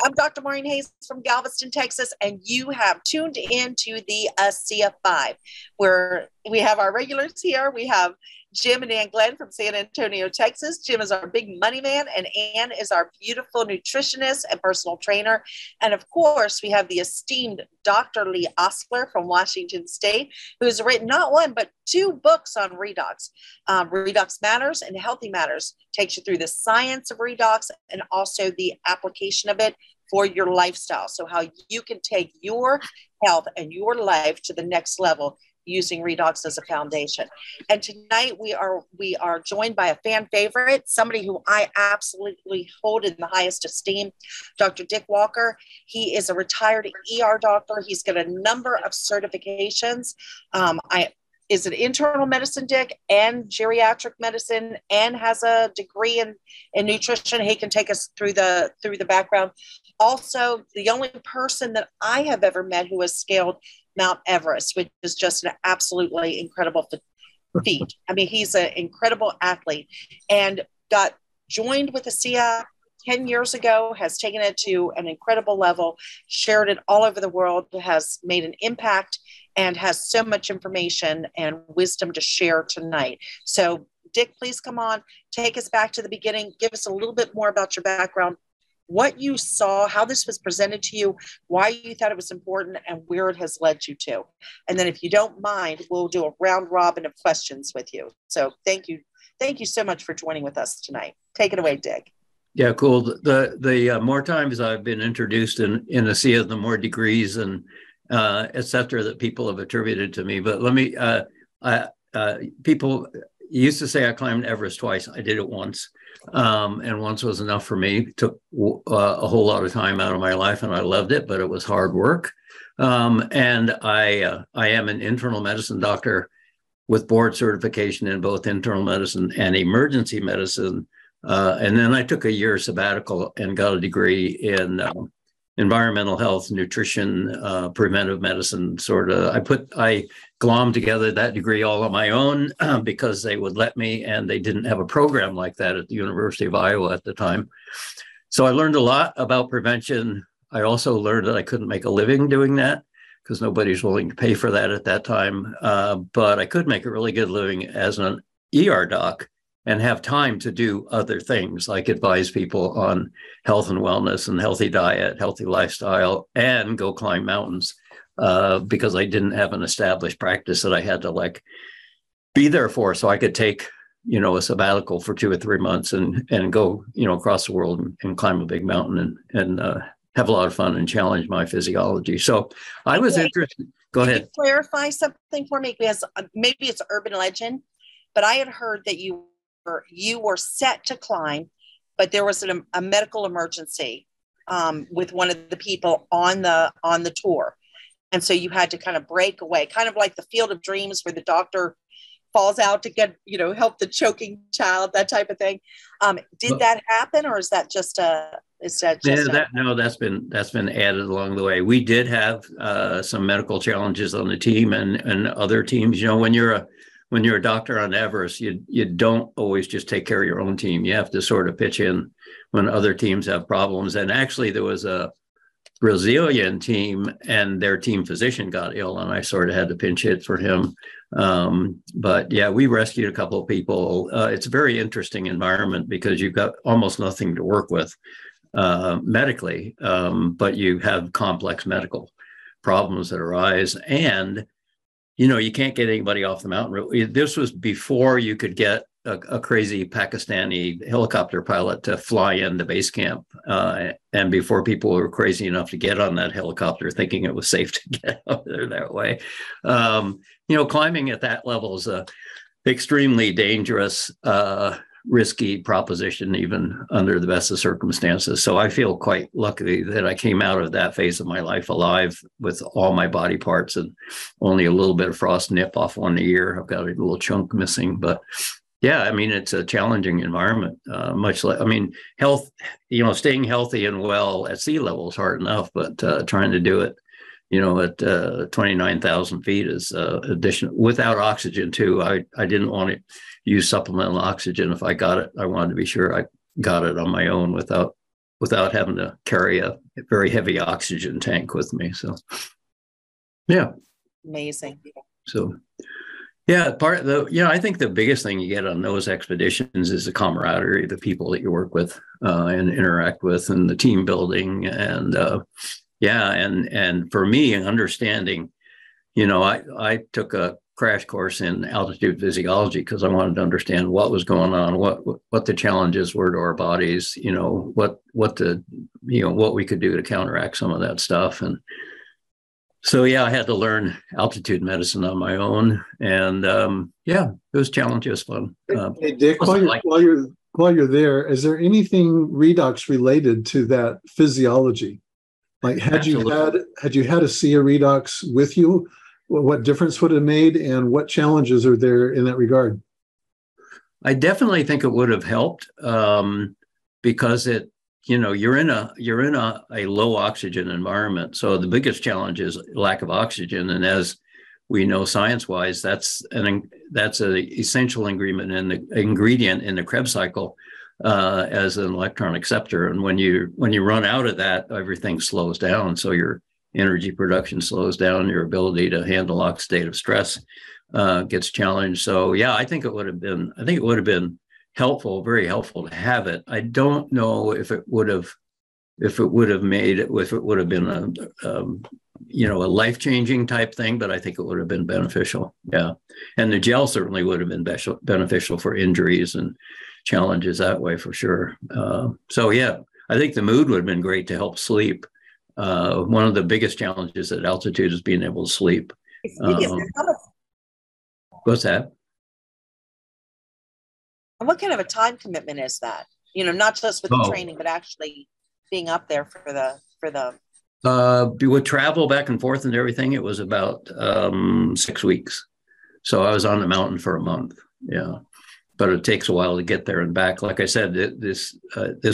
I'm Dr. Maureen Hayes from Galveston, Texas, and you have tuned in to the Asea 5, where we have our regulars here. We have Jim and Ann Glenn from San Antonio, Texas. Jim is our big money man, and Ann is our beautiful nutritionist and personal trainer. And of course, we have the esteemed Dr. Lee Osler from Washington State, who has written not one, but 2 books on redox. Redox Matters and Healthy Matters takes you through the science of redox and also the application of it for your lifestyle. So how you can take your health and your life to the next level using redox as a foundation. And tonight we are joined by a fan favorite, somebody who I absolutely hold in the highest esteem, Dr. Dick Walker. He is a retired ER doctor. He's got a number of certifications. Is an internal medicine, Dick, and geriatric medicine, and has a degree in nutrition. He can take us through the background. Also, the only person that I have ever met who has scaled Mount Everest, which is just an absolutely incredible feat. I mean, he's an incredible athlete and got joined with Asea 10 years ago, has taken it to an incredible level, shared it all over the world, has made an impact, and has so much information and wisdom to share tonight. So, Dick, please come on, take us back to the beginning, give us a little bit more about your background, what you saw, how this was presented to you, why you thought it was important, and where it has led you to. And then if you don't mind, we'll do a round robin of questions with you. So thank you. Thank you so much for joining with us tonight. Take it away, Dick. Yeah, cool. The more times I've been introduced in Asea, the more degrees and et cetera that people have attributed to me. But let me, people used to say I climbed Everest twice. I did it once. And once was enough for me. It took a whole lot of time out of my life and I loved it, but it was hard work. And I am an internal medicine doctor with board certification in both internal medicine and emergency medicine. And then I took a year sabbatical and got a degree in environmental health, nutrition, preventive medicine, sort of. I glommed together that degree all on my own because they would let me, and they didn't have a program like that at the University of Iowa at the time. So I learned a lot about prevention. I also learned that I couldn't make a living doing that because nobody's willing to pay for that at that time. But I could make a really good living as an ER doc and have time to do other things like advise people on health and wellness and healthy diet, healthy lifestyle, and go climb mountains because I didn't have an established practice that I had to be there for. So I could take, a sabbatical for 2 or 3 months and go, across the world and climb a big mountain and have a lot of fun and challenge my physiology. So I was interested. Go ahead. Can you clarify something for me? Because maybe it's urban legend, but I had heard that you were set to climb, but there was a medical emergency with one of the people on the tour. And so you had to kind of break away, kind of like the Field of Dreams where the doctor falls out to get, help the choking child, that type of thing. Did that happen, or is that just no, that's been added along the way. We did have some medical challenges on the team and other teams. When you're a doctor on Everest, you don't always just take care of your own team. You have to sort of pitch in when other teams have problems. And actually, there was a Brazilian team and their team physician got ill, and I sort of had to pinch hit for him. But yeah, we rescued a couple of people. It's a very interesting environment because you've got almost nothing to work with medically, but you have complex medical problems that arise. And you can't get anybody off the mountain. This was before you could get a crazy Pakistani helicopter pilot to fly into base camp, and before people were crazy enough to get on that helicopter thinking it was safe to get up there that way. Climbing at that level is a extremely dangerous, risky proposition, even under the best of circumstances. So I feel quite lucky that I came out of that phase of my life alive with all my body parts and only a little bit of frost nip off one ear. I've got a little chunk missing, but yeah, I mean, it's a challenging environment, health, staying healthy and well at sea level is hard enough, but trying to do it, at 29,000 feet is additional without oxygen too. I didn't want to use supplemental oxygen. If I got it, I wanted to be sure I got it on my own without having to carry a very heavy oxygen tank with me. So, yeah. Amazing. So, yeah, I think the biggest thing you get on those expeditions is the camaraderie, the people that you work with and interact with, and the team building. And and for me, understanding, I took a crash course in altitude physiology because I wanted to understand what was going on, what the challenges were to our bodies, what we could do to counteract some of that stuff. And so, I had to learn altitude medicine on my own, and it was challenging, fun. Hey, Dick, while you're there, is there anything redox related to that physiology? Like, had you had Asea redox with you, what difference would it have made, and what challenges are there in that regard? I definitely think it would have helped because you're in a low oxygen environment. So the biggest challenge is lack of oxygen. And as we know, science-wise, that's an essential ingredient in the Krebs cycle as an electron acceptor. And when you run out of that, everything slows down. So your energy production slows down, your ability to handle oxidative stress gets challenged. So I think it would have been helpful, very helpful to have it. I don't know if it would have been a life-changing type thing, but I think it would have been beneficial. Yeah. And the gel certainly would have been beneficial for injuries and challenges that way for sure. I think the mood would have been great to help sleep. One of the biggest challenges at altitude is being able to sleep. What's that? And what kind of a time commitment is that? Not just with the training, but actually being up there for the. With travel back and forth and everything, it was about 6 weeks. So I was on the mountain for a month. Yeah, but it takes a while to get there and back. Like I said, this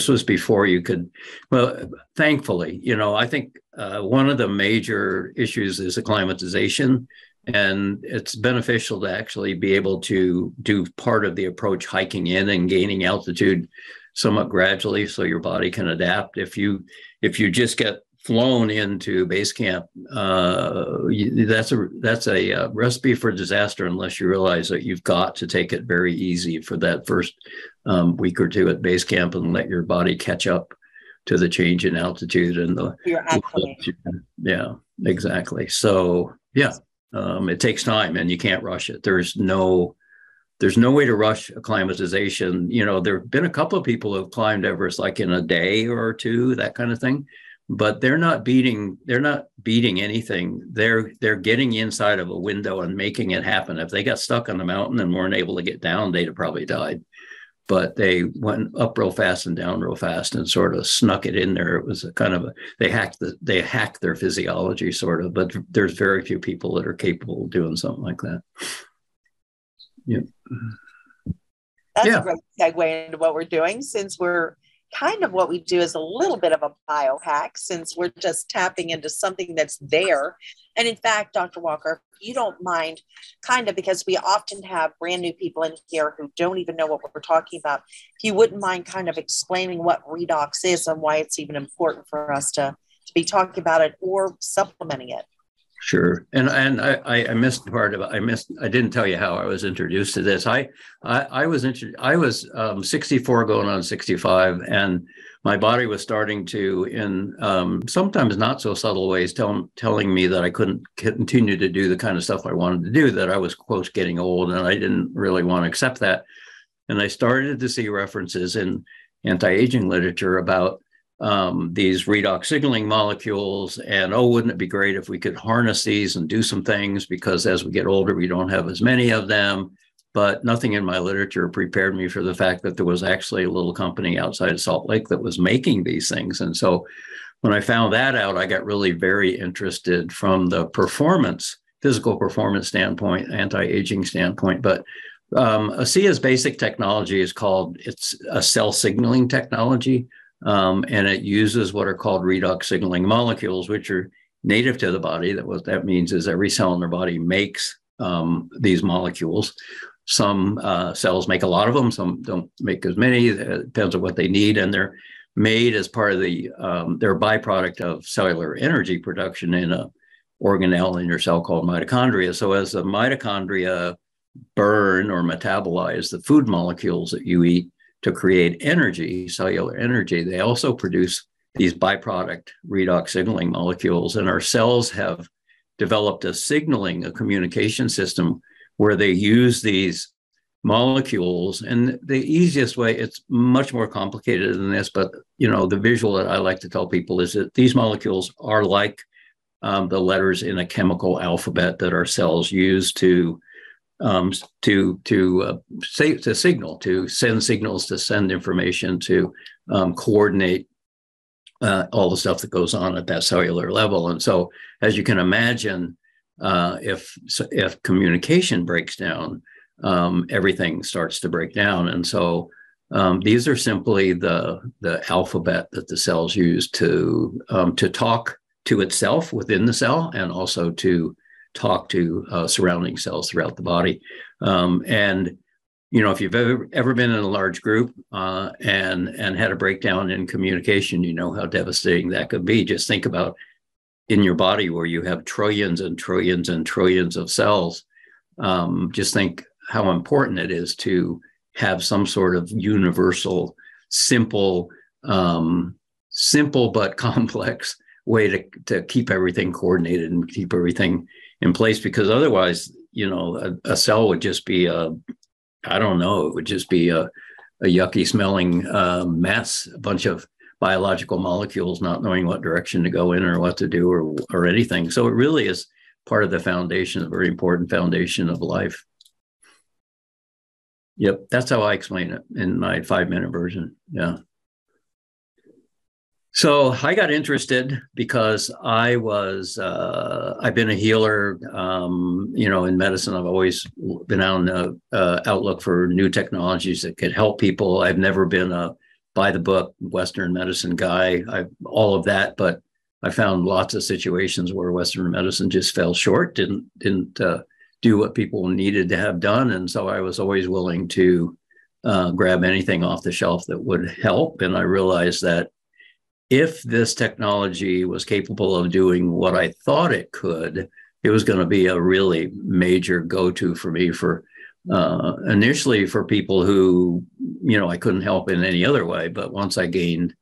was before you could. Well, thankfully, I think one of the major issues is acclimatization. And it's beneficial to actually be able to do part of the approach hiking in and gaining altitude somewhat gradually so your body can adapt. If you just get flown into base camp, that's a recipe for disaster unless you realize that you've got to take it very easy for that first week or two at base camp and let your body catch up to the change in altitude and yeah, exactly. So it takes time and you can't rush it. There's no way to rush acclimatization. There have been a couple of people who have climbed Everest like in a day or two, that kind of thing, but they're not beating anything. They're getting inside of a window and making it happen. If they got stuck on the mountain and weren't able to get down, they'd have probably died. But they went up real fast and down real fast and sort of snuck it in there. It was a kind of they hacked their physiology sort of, but there's very few people that are capable of doing something like that. Yeah. That's a great segue into what we're doing, since we're kind of what we do is a little bit of a biohack, since we're just tapping into something that's there. And in fact, Dr. Walker, if you don't mind, kind of, because we often have brand new people in here who don't even know what we're talking about, if you wouldn't mind kind of explaining what redox is and why it's even important for us to be talking about it or supplementing it. Sure. And I missed the part of it. I didn't tell you how I was introduced to this. I was 64 going on 65, and my body was starting to, in sometimes not so subtle ways, telling me that I couldn't continue to do the kind of stuff I wanted to do, that I was, quote, getting old, and I didn't really want to accept that. And I started to see references in anti-aging literature about these redox signaling molecules, and wouldn't it be great if we could harness these and do some things, because as we get older we don't have as many of them. But nothing in my literature prepared me for the fact that there was actually a little company outside of Salt Lake that was making these things. And so when I found that out, I got really very interested from the physical performance standpoint, anti-aging standpoint. But Asea's basic technology it's a cell signaling technology. And it uses what are called redox signaling molecules, which are native to the body. What that means is every cell in their body makes these molecules. Some cells make a lot of them, some don't make as many. It depends on what they need. And made as part of their byproduct of cellular energy production in a organelle in your cell called mitochondria. So as the mitochondria burn or metabolize the food molecules that you eat to create energy, cellular energy, they also produce these byproduct redox signaling molecules. And our cells have developed a communication system where they use these molecules. And the easiest way, it's much more complicated than this, but the visual that I like to tell people is that these molecules are like the letters in a chemical alphabet that our cells use to signal, to send signals, to send information, to coordinate all the stuff that goes on at that cellular level. And so, as you can imagine, if communication breaks down, everything starts to break down. And so these are simply the alphabet that the cells use to talk to itself within the cell, and also to talk to surrounding cells throughout the body. And if you've ever been in a large group and had a breakdown in communication, you know how devastating that could be. Just think about in your body where you have trillions and trillions and trillions of cells. Just think how important it is to have some sort of universal, simple but complex way to keep everything coordinated and keep everything in place, because otherwise, a cell would just be it would just be a yucky smelling mess, a bunch of biological molecules not knowing what direction to go in or what to do or anything. So it really is part of the foundation, a very important foundation of life. Yep, that's how I explain it in my 5-minute version. Yeah. So I got interested because I've been a healer, in medicine. I've always been on the outlook for new technologies that could help people. I've never been a by the book Western medicine guy, all of that, but I found lots of situations where Western medicine just fell short, didn't do what people needed to have done. And so I was always willing to grab anything off the shelf that would help. And I realized that if this technology was capable of doing what I thought it could, it was going to be a really major go-to for me for initially for people who, I couldn't help in any other way. But once I gained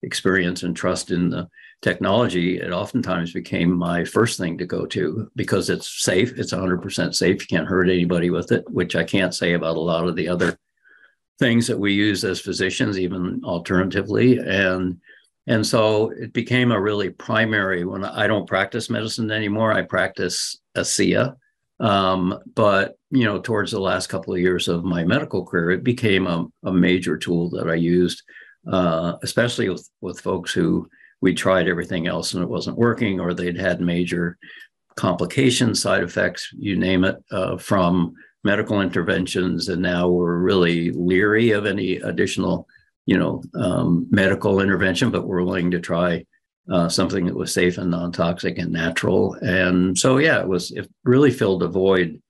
experience and trust in the technology, it oftentimes became my first thing to go to because it's safe. It's 100% safe. You can't hurt anybody with it, which I can't say about a lot of the other things that we use as physicians, even alternatively. And so it became a really primary. When I don't practice medicine anymore, I practice Asea. But, towards the last couple of years of my medical career, it became a major tool that I used, especially with folks who we tried everything else and it wasn't working, or they'd had major complications, side effects, you name it, from medical interventions. And now we're really leery of any additional medical intervention, but we're willing to try something that was safe and non-toxic and natural. And so, it really filled a void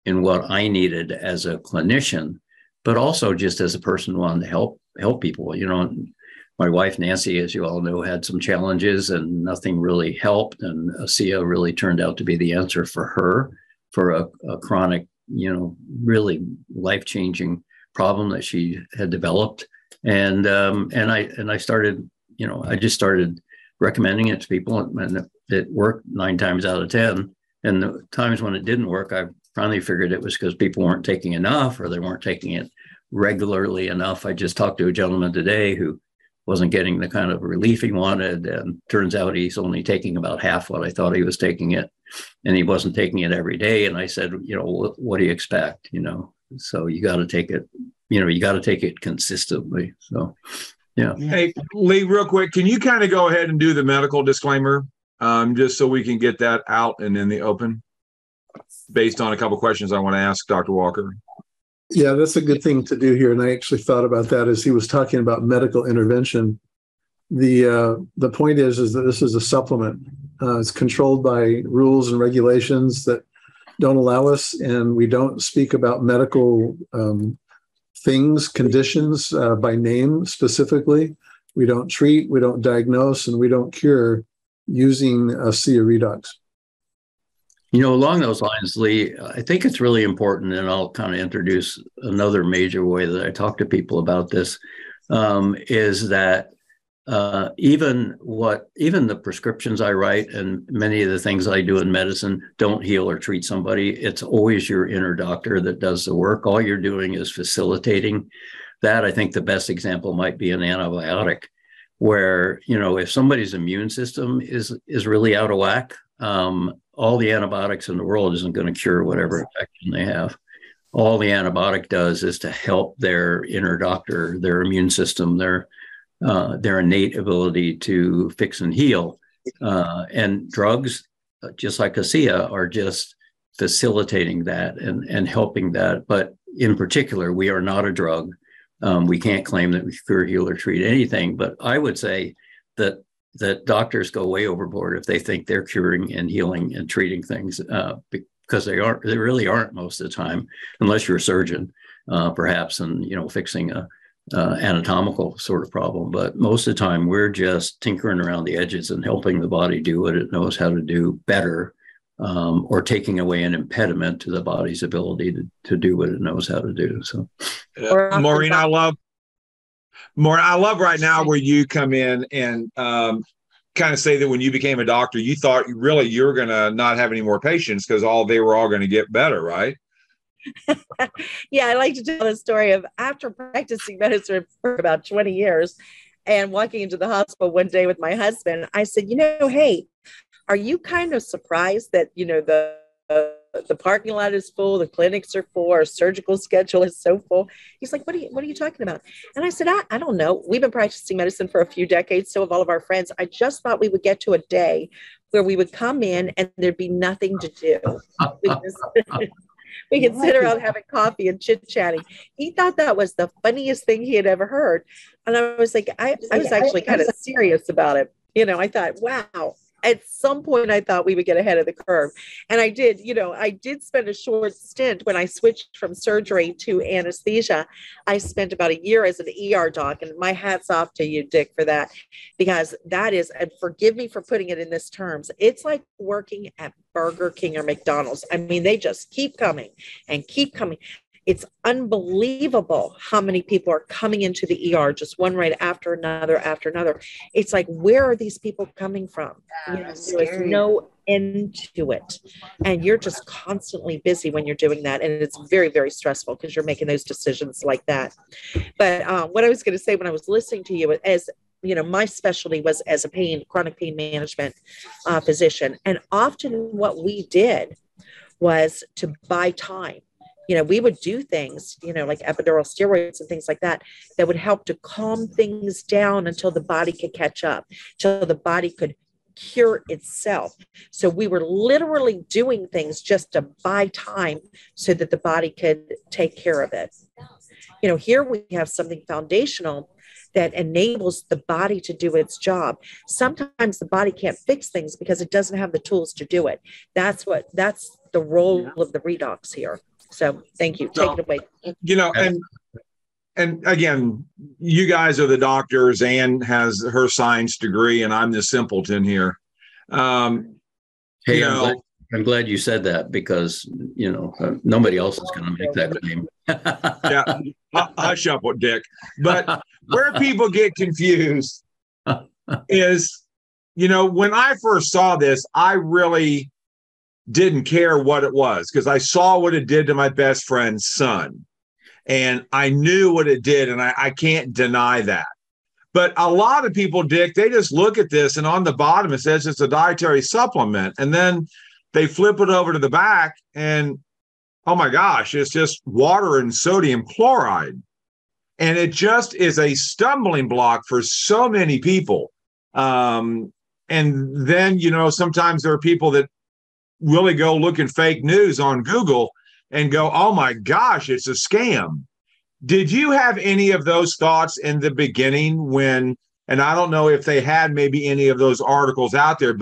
in what I needed as a clinician, but also just as a person who wanted to help people. My wife, Nancy, as you all know, had some challenges and nothing really helped. And Asea really turned out to be the answer for her for a chronic, really life-changing problem that she had developed. And I started, I just started recommending it to people, and it worked 9 times out of 10. And the times when it didn't work, I finally figured it was because people weren't taking enough, or they weren't taking it regularly enough. I just talked to a gentleman today who wasn't getting the kind of relief he wanted, and turns out he's only taking about half what I thought he was taking it, and he wasn't taking it every day. And I said, what do you expect? So you got to take it. You got to take it consistently. So, yeah. Hey, Lee, real quick, can you kind of go ahead and do the medical disclaimer, just so we can get that out and in the open, based on a couple of questions I want to ask Dr. Walker? Yeah, that's a good thing to do here. And I actually thought about that as he was talking about medical intervention. The point is that this is a supplement. It's controlled by rules and regulations that don't allow us, and we don't speak about medical things, conditions by name specifically. We don't treat, we don't diagnose, and we don't cure using Asea Redox. Along those lines, Lee, I think it's really important, and I'll kind of introduce another major way that I talk to people about this, is that even the prescriptions I write and many of the things I do in medicine don't heal or treat somebody. It's always your inner doctor that does the work. All you're doing is facilitating that. I think the best example might be an antibiotic, where, if somebody's immune system is really out of whack, all the antibiotics in the world isn't going to cure whatever infection they have. All the antibiotic does is to help their inner doctor, their immune system, their innate ability to fix and heal. And drugs, just like Asea, are just facilitating that and helping that. But in particular, we are not a drug. We can't claim that we cure, heal, or treat anything. But I would say that doctors go way overboard if they think they're curing and healing and treating things, because they really aren't most of the time, unless you're a surgeon, perhaps, and fixing a anatomical sort of problem. But most of the time, we're just tinkering around the edges and helping the body do what it knows how to do better, or taking away an impediment to the body's ability to do what it knows how to do. So, Maureen, I love right now where you come in and kind of say that when you became a doctor, you thought really you were going to not have any more patients because they were all going to get better, right? Yeah, I like to tell the story of after practicing medicine for about 20 years and walking into the hospital one day with my husband. I said, hey, are you kind of surprised that, the parking lot is full, the clinics are full, our surgical schedule is so full? He's like, what are you talking about? And I said, I don't know. We've been practicing medicine for a few decades. So have all of our friends. I just thought we would get to a day where we would come in and there'd be nothing to do. We could sit around having coffee and chit-chatting. He thought that was the funniest thing he had ever heard. And I was like, I was actually kind of serious about it. I thought, wow. At some point, I thought we would get ahead of the curve. And I did, I did spend a short stint when I switched from surgery to anesthesia. I spent about a year as an ER doc, and my hat's off to you, Dick, for that, because that is, and forgive me for putting it in this terms, it's like working at Burger King or McDonald's. I mean, they just keep coming and keep coming. It's unbelievable how many people are coming into the ER, just one right after another. It's like, where are these people coming from? There's no end to it. And you're just constantly busy when you're doing that. And it's very, very stressful because you're making those decisions like that. But what I was going to say when I was listening to you, as my specialty was as a chronic pain management physician. And often what we did was to buy time. We would do things, like epidural steroids and things like that would help to calm things down until the body could catch up, till the body could cure itself. So we were literally doing things just to buy time so that the body could take care of it. Here we have something foundational that enables the body to do its job. Sometimes the body can't fix things because it doesn't have the tools to do it. That's the role of the redox here. So thank you. Take it away. And again, you guys are the doctors. Anne has her science degree, and I'm the simpleton here. Hey, I'm glad you said that because nobody else is going to make that claim. Yeah, hush up, Dick. But where people get confused is, when I first saw this, I really didn't care what it was because I saw what it did to my best friend's son. And I knew what it did, and I can't deny that. But a lot of people, Dick, they just look at this, and on the bottom it says it's a dietary supplement. And then they flip it over to the back, and oh my gosh, it's just water and sodium chloride. And it just is a stumbling block for so many people. And then, sometimes there are people that really go look at fake news on Google and go, oh my gosh, it's a scam. Did you have any of those thoughts in the beginning and I don't know if they had maybe any of those articles out there,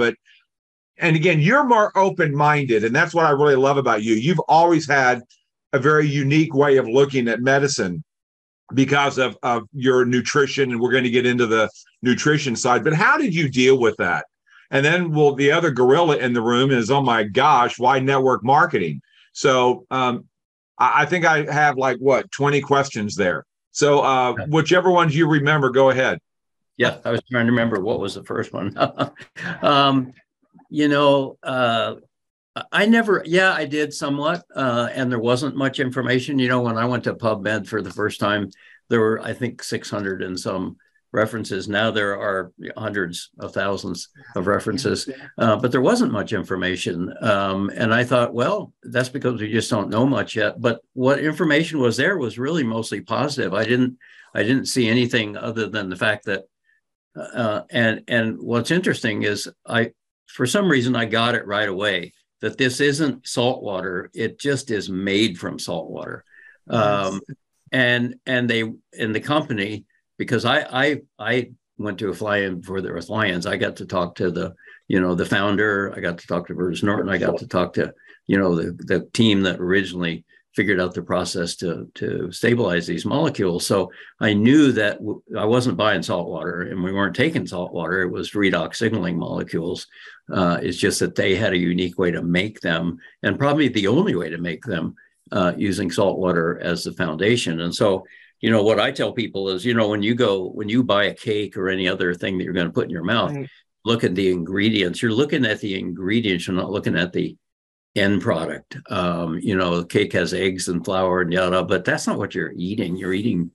and again, you're more open-minded, and that's what I really love about you. You've always had a very unique way of looking at medicine. because of your nutrition, and we're going to get into the nutrition side. But how did you deal with that? And then, well, the other gorilla in the room is, oh my gosh, why network marketing? So I think I have 20 questions there. So whichever ones you remember, go ahead. Yeah, I was trying to remember what was the first one. I did somewhat, and there wasn't much information. When I went to PubMed for the first time, there were, I think, 600 and some references. Now there are hundreds of thousands of references, but there wasn't much information. And I thought, well, that's because we just don't know much yet. But what information was there was really mostly positive. I didn't see anything other than the fact that, and what's interesting is for some reason, I got it right away that this isn't salt water. It just is made from salt water. Yes. And the company, because I went to a fly-in before there was fly-ins. I got to talk to the founder. I got to talk to Bruce Norton. I got to talk to, the team that originally figured out the process to stabilize these molecules. So I knew that I wasn't buying salt water, and we weren't taking salt water. It was redox signaling molecules. It's just that they had a unique way to make them, and probably the only way to make them using salt water as the foundation. And so, what I tell people is, when you buy a cake or any other thing that you're going to put in your mouth, right, look at the ingredients. You're looking at the ingredients. You're not looking at the end product. The cake has eggs and flour and yada, but that's not what you're eating. You're eating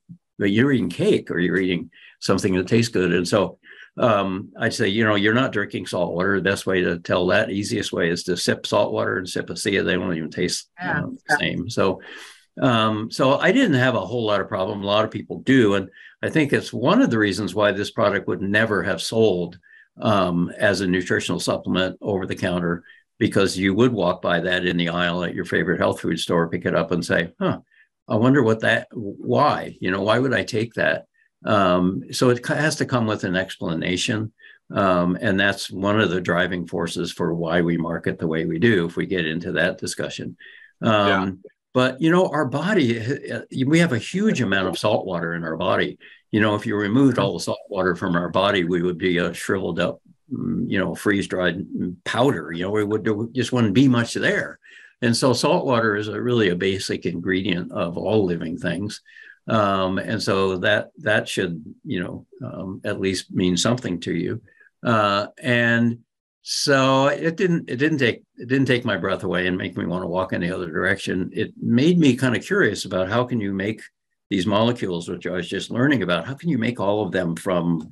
cake, or you're eating something that tastes good. And so I'd say, you're not drinking salt water. The best way to tell that, easiest way, is to sip salt water and sip Asea. They don't even taste the same. So I didn't have a whole lot of problem. A lot of people do. And I think it's one of the reasons why this product would never have sold as a nutritional supplement over the counter, because you would walk by that in the aisle at your favorite health food store, pick it up and say, I wonder why, why would I take that? So it has to come with an explanation. And that's one of the driving forces for why we market the way we do, if we get into that discussion. But, our body, we have a huge amount of salt water in our body. If you removed all the salt water from our body, we would be a shriveled up, freeze-dried powder. Just wouldn't be much there. And so salt water is really a basic ingredient of all living things. And so that should, at least mean something to you. And so it didn't take my breath away and make me want to walk in the other direction. It made me kind of curious about how can you make these molecules, which I was just learning about, how can you make all of them from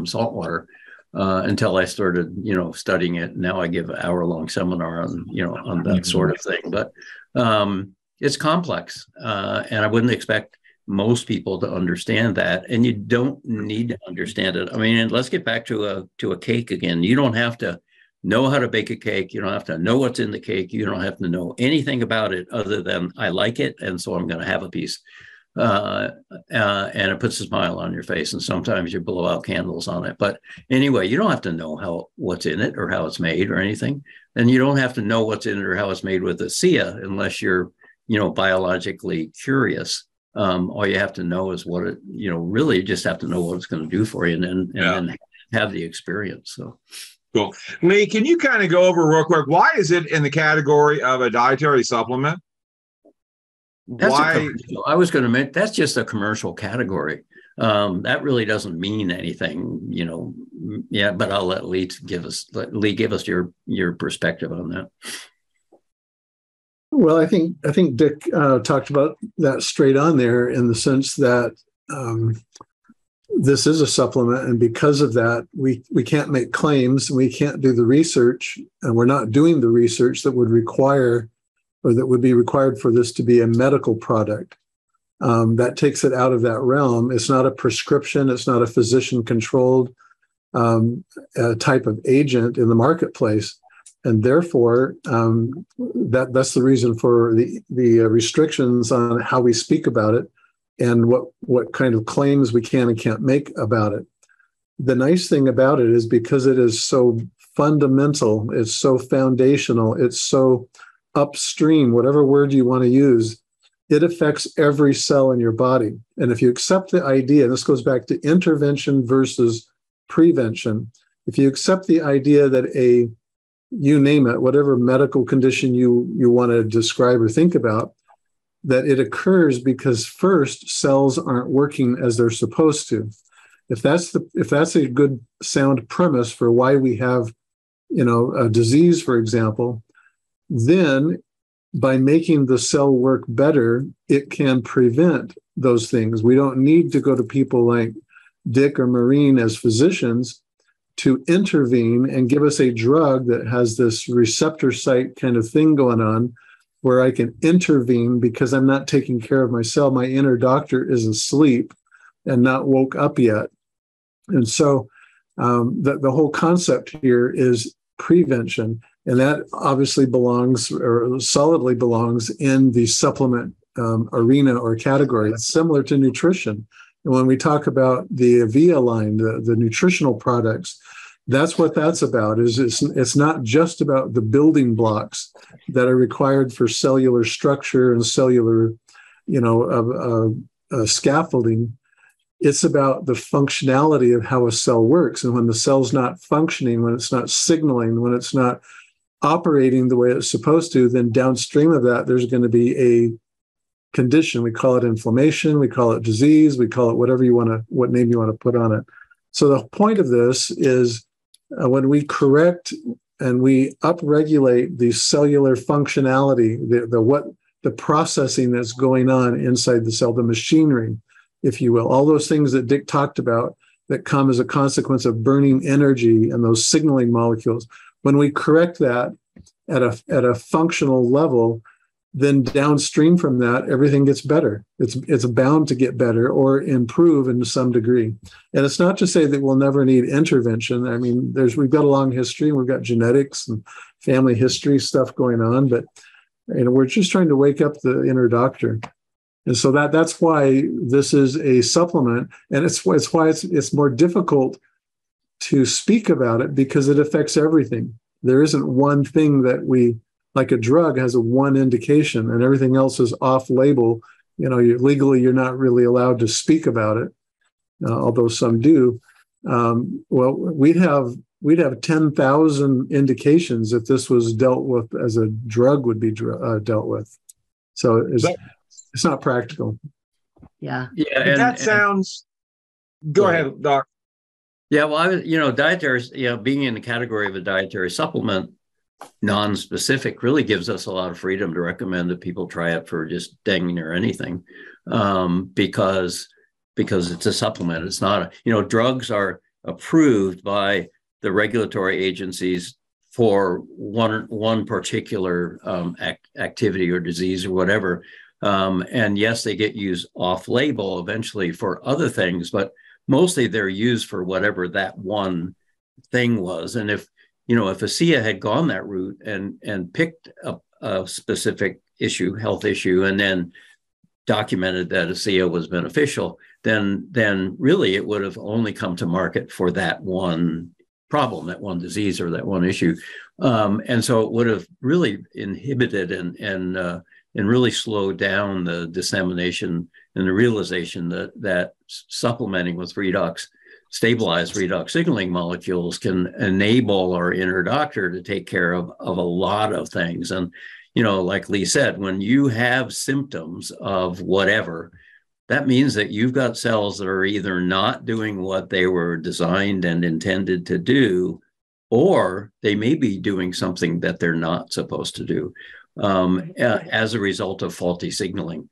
salt water? Until I started, studying it. Now I give an hour-long seminar on that sort of thing. But it's complex, and I wouldn't expect most people to understand that. And you don't need to understand it. I mean, and let's get back to a cake again. You don't have to know how to bake a cake. You don't have to know what's in the cake. You don't have to know anything about it other than I like it, and so I'm going to have a piece. And it puts a smile on your face, and sometimes you blow out candles on it. But anyway, you don't have to know what's in it or how it's made or anything. And you don't have to know what's in it or how it's made with Asea unless you're, biologically curious. All you have to know is what it, really just have to know what it's going to do for you, and then have the experience. So cool. Lee, can you kind of go over real quick, why is it in the category of a dietary supplement? I was going to mention that's just a commercial category. That really doesn't mean anything, but I'll let Lee give us your perspective on that. Well, I think Dick talked about that straight on there, in the sense that this is a supplement, and because of that, we can't make claims, we can't do the research, and we're not doing the research that would be required for this to be a medical product. That takes it out of that realm. It's not a prescription. It's not a physician-controlled type of agent in the marketplace. And therefore, that's the reason for the restrictions on how we speak about it and what kind of claims we can and can't make about it. The nice thing about it is, because it is so fundamental, it's so foundational, it's so upstream, whatever word you want to use, it affects every cell in your body. And if you accept the idea, this goes back to intervention versus prevention. If you accept the idea that you name it, whatever medical condition you want to describe or think about, that it occurs because first cells aren't working as they're supposed to. If that's a good sound premise for why we have, a disease, for example, then by making the cell work better, it can prevent those things. We don't need to go to people like Dick or Maureen as physicians to intervene and give us a drug that has this receptor site kind of thing going on where I can intervene because I'm not taking care of myself. My inner doctor is asleep and not woke up yet. And so the whole concept here is prevention. And that obviously solidly belongs in the supplement arena or category. It's similar to nutrition. And when we talk about the Avia line, the nutritional products, that's what that's about. It's not just about the building blocks that are required for cellular structure and cellular, scaffolding. It's about the functionality of how a cell works. And when the cell's not functioning, when it's not signaling, when it's not operating the way it's supposed to, then downstream of that, there's going to be a condition. We call it inflammation, we call it disease, we call it what name you want to put on it. So the point of this is when we correct and we upregulate the cellular functionality, the processing that's going on inside the cell, the machinery, if you will, all those things that Dick talked about that come as a consequence of burning energy and those signaling molecules. When we correct that at a functional level, then downstream from that, everything gets better. It's bound to get better or improve in some degree. And it's not to say that we'll never need intervention. I mean, we've got a long history, and we've got genetics and family history stuff going on, but we're just trying to wake up the inner doctor. And so that's why this is a supplement, and it's why it's more difficult to speak about it because it affects everything. There isn't one thing that like a drug has a one indication and everything else is off label. Legally, you're not really allowed to speak about it, although some do. Well, we'd have 10,000 indications if this was dealt with as a drug would be dealt with. So it's not practical. Yeah. Go ahead, Doc. Yeah, well, dietary, being in the category of a dietary supplement, non-specific, really gives us a lot of freedom to recommend that people try it for just dang near anything, because it's a supplement. It's not, drugs are approved by the regulatory agencies for one particular activity or disease or whatever. And yes, they get used off-label eventually for other things, but mostly they're used for whatever that one thing was. And if Asea had gone that route and picked a specific health issue, and then documented that Asea was beneficial, then really it would have only come to market for that one problem, that one disease or that one issue. And so it would have really inhibited and really slowed down the dissemination and the realization that supplementing with redox, stabilized redox signaling molecules can enable our inner doctor to take care of a lot of things. And, like Lee said, when you have symptoms of whatever, that means that you've got cells that are either not doing what they were designed and intended to do, or they may be doing something that they're not supposed to do as a result of faulty signaling.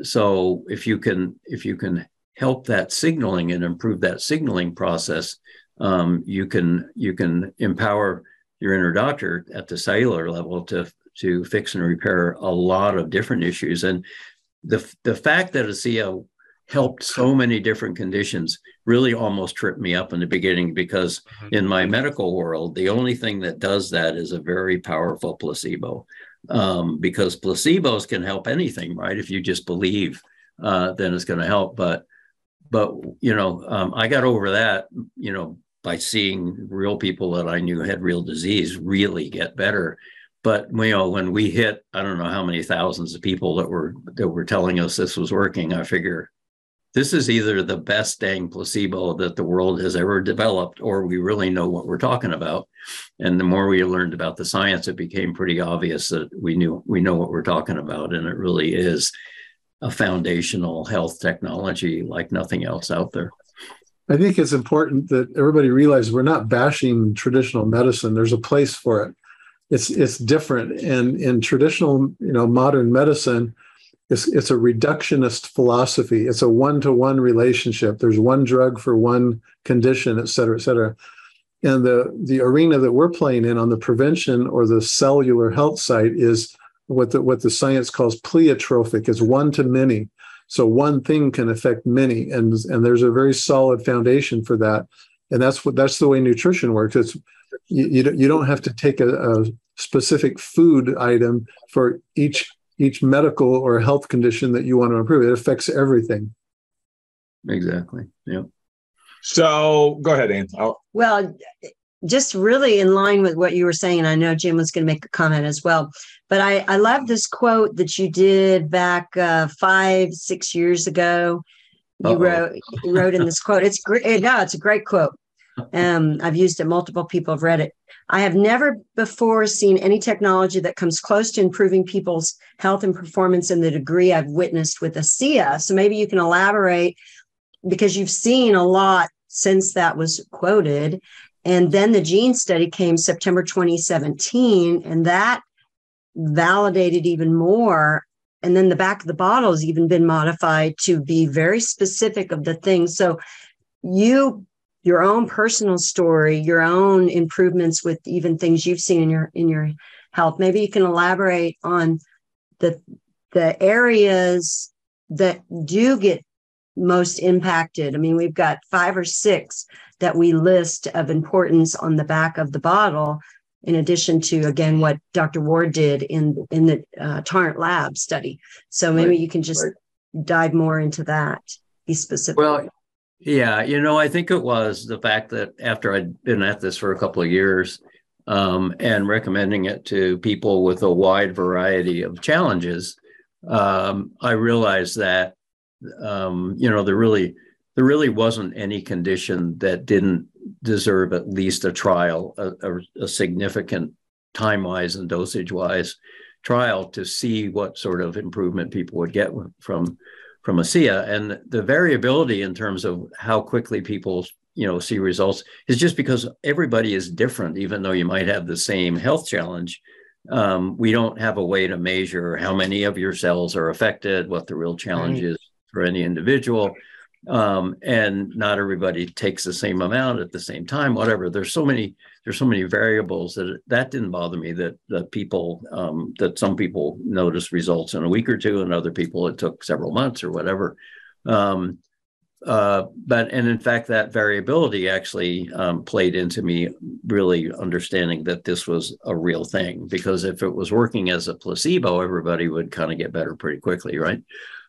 So if you can help that signaling and improve that signaling process, you can empower your inner doctor at the cellular level to fix and repair a lot of different issues. And the fact that Asea helped so many different conditions really almost tripped me up in the beginning, because in my medical world, the only thing that does that is a very powerful placebo, because placebos can help anything, right? If you just believe, then it's going to help. But I got over that, by seeing real people that I knew had real disease really get better. But when we hit, I don't know how many thousands of people that were telling us this was working, I figure this is either the best dang placebo that the world has ever developed, or we really know what we're talking about. And the more we learned about the science, it became pretty obvious that we know what we're talking about. And it really is a foundational health technology like nothing else out there. I think it's important that everybody realizes we're not bashing traditional medicine. There's a place for it. It's different. And in traditional, modern medicine, it's a reductionist philosophy. It's a one-to-one relationship. There's one drug for one condition, et cetera, et cetera. And the arena that we're playing in on the prevention or the cellular health side is what the science calls pleiotropic. It's one to many. So one thing can affect many, and there's a very solid foundation for that. And that's the way nutrition works. It's you don't have to take a specific food item for each medical or health condition that you want to improve. It affects everything. Exactly. Yeah. So go ahead, Ann. Well, just really in line with what you were saying, I know Jim was going to make a comment as well, but I love this quote that you did back 5-6 years ago. You wrote in this quote. It's great. No, it's a great quote. I've used it. Multiple people have read it. I have never before seen any technology that comes close to improving people's health and performance in the degree I've witnessed with Asea. So maybe you can elaborate, because you've seen a lot since that was quoted. And then the gene study came September 2017, and that validated even more. And then the back of the bottle has even been modified to be very specific of the things. So your own personal story, your own improvements with even things you've seen in your health. Maybe you can elaborate on the areas that do get most impacted. I mean, we've got 5 or 6 that we list of importance on the back of the bottle, in addition to, again, what Dr. Ward did in the Torrent Lab study. So maybe you can just dive more into that, be specific. Well, yeah, I think it was the fact that after I'd been at this for a couple of years and recommending it to people with a wide variety of challenges, I realized that, there really wasn't any condition that didn't deserve at least a trial, a significant time-wise and dosage-wise trial to see what sort of improvement people would get from Asea. And the variability in terms of how quickly people, see results is just because everybody is different. Even though you might have the same health challenge, we don't have a way to measure how many of your cells are affected, what the real challenge is for any individual. And not everybody takes the same amount at the same time, whatever. There's so many variables that didn't bother me, that some people noticed results in a week or two, and other people it took several months or whatever. And in fact, that variability actually played into me really understanding that this was a real thing, because if it was working as a placebo, everybody would kind of get better pretty quickly, right?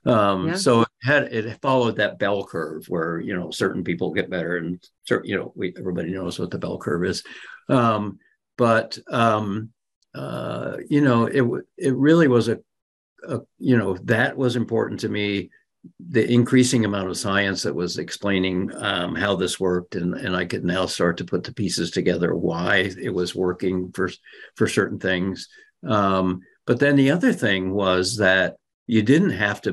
So it followed that bell curve where, certain people get better, and everybody knows what the bell curve is. It really was that was important to me, the increasing amount of science that was explaining how this worked. And I could now start to put the pieces together, why it was working for certain things. But then the other thing was that you didn't have to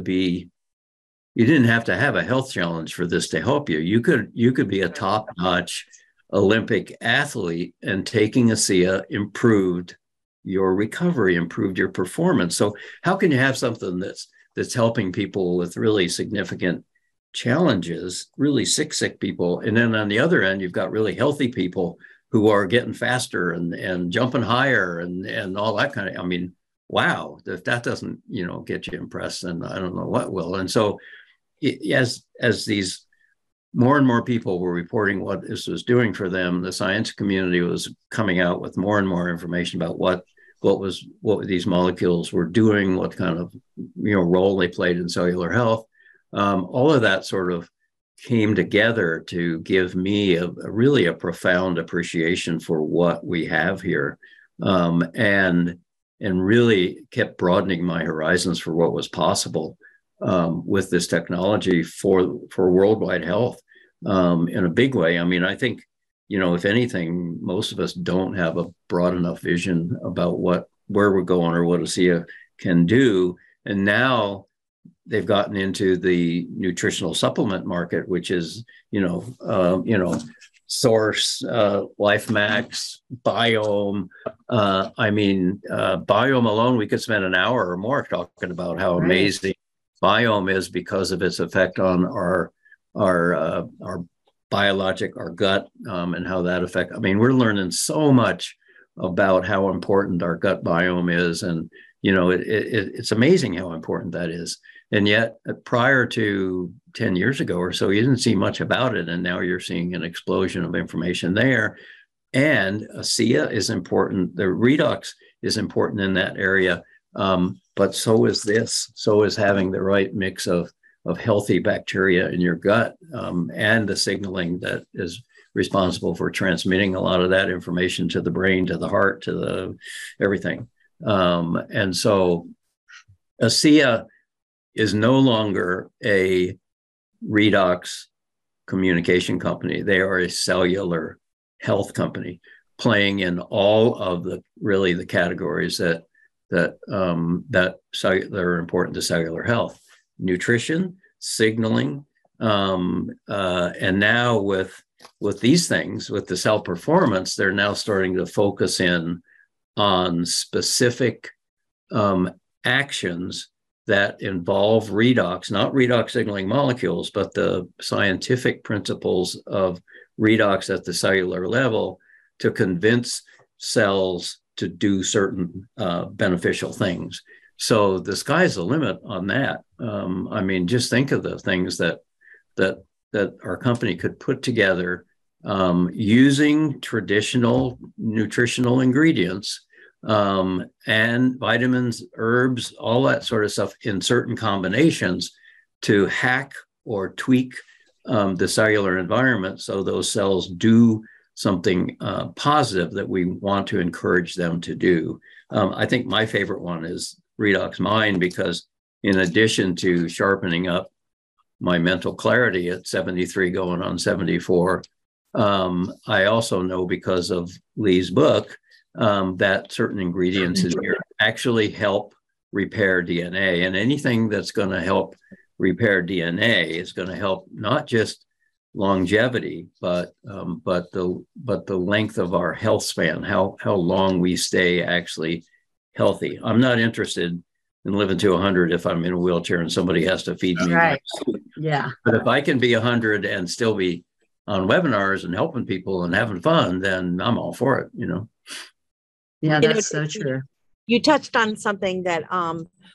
have a health challenge for this to help you. You could be a top-notch Olympic athlete, and taking Asea improved your recovery, improved your performance. So how can you have something that's helping people with really significant challenges, really sick people, and then on the other end, you've got really healthy people who are getting faster and jumping higher and all that kind of, wow, if that doesn't, get you impressed, then I don't know what will. And so as these more and more people were reporting what this was doing for them, the science community was coming out with more and more information about what these molecules were doing, what kind of, role they played in cellular health. All of that sort of came together to give me a really profound appreciation for what we have here. And really kept broadening my horizons for what was possible with this technology for worldwide health in a big way. I mean, I think, if anything, most of us don't have a broad enough vision about where we're going or what Asea can do. And now they've gotten into the nutritional supplement market, which is, Source, LifeMax, Biome. Biome alone, we could spend an hour or more talking about how amazing Biome is because of its effect on our biologic, our gut, and how that affects. I mean, we're learning so much about how important our gut biome is, and it's amazing how important that is. And yet, prior to 10 years ago or so, you didn't see much about it, and now you're seeing an explosion of information there. And Asea is important. The Redox is important in that area, but so is this. So is having the right mix of healthy bacteria in your gut, and the signaling that is responsible for transmitting a lot of that information to the brain, to the heart, to the everything. And so Asea is no longer a Redox communication company. They are a cellular health company, playing in all of the categories that are important to cellular health: nutrition, signaling, and now with these things, with the cell performance, they're now starting to focus in on specific actions that involve redox, not redox signaling molecules, but the scientific principles of redox at the cellular level to convince cells to do certain beneficial things. So the sky's the limit on that. Just think of the things that our company could put together using traditional nutritional ingredients, and vitamins, herbs, all that sort of stuff in certain combinations to hack or tweak the cellular environment so those cells do something positive that we want to encourage them to do. I think my favorite one is Redox Mind, because in addition to sharpening up my mental clarity at 73 going on 74, I also know, because of Lee's book, that certain ingredients in here actually help repair DNA, and anything that's going to help repair DNA is going to help not just longevity, but the length of our health span, how long we stay actually healthy. I'm not interested in living to 100 if I'm in a wheelchair and somebody has to feed me. Right. Yeah. But if I can be 100 and still be on webinars and helping people and having fun, then I'm all for it, Yeah, that's so true. You touched on something that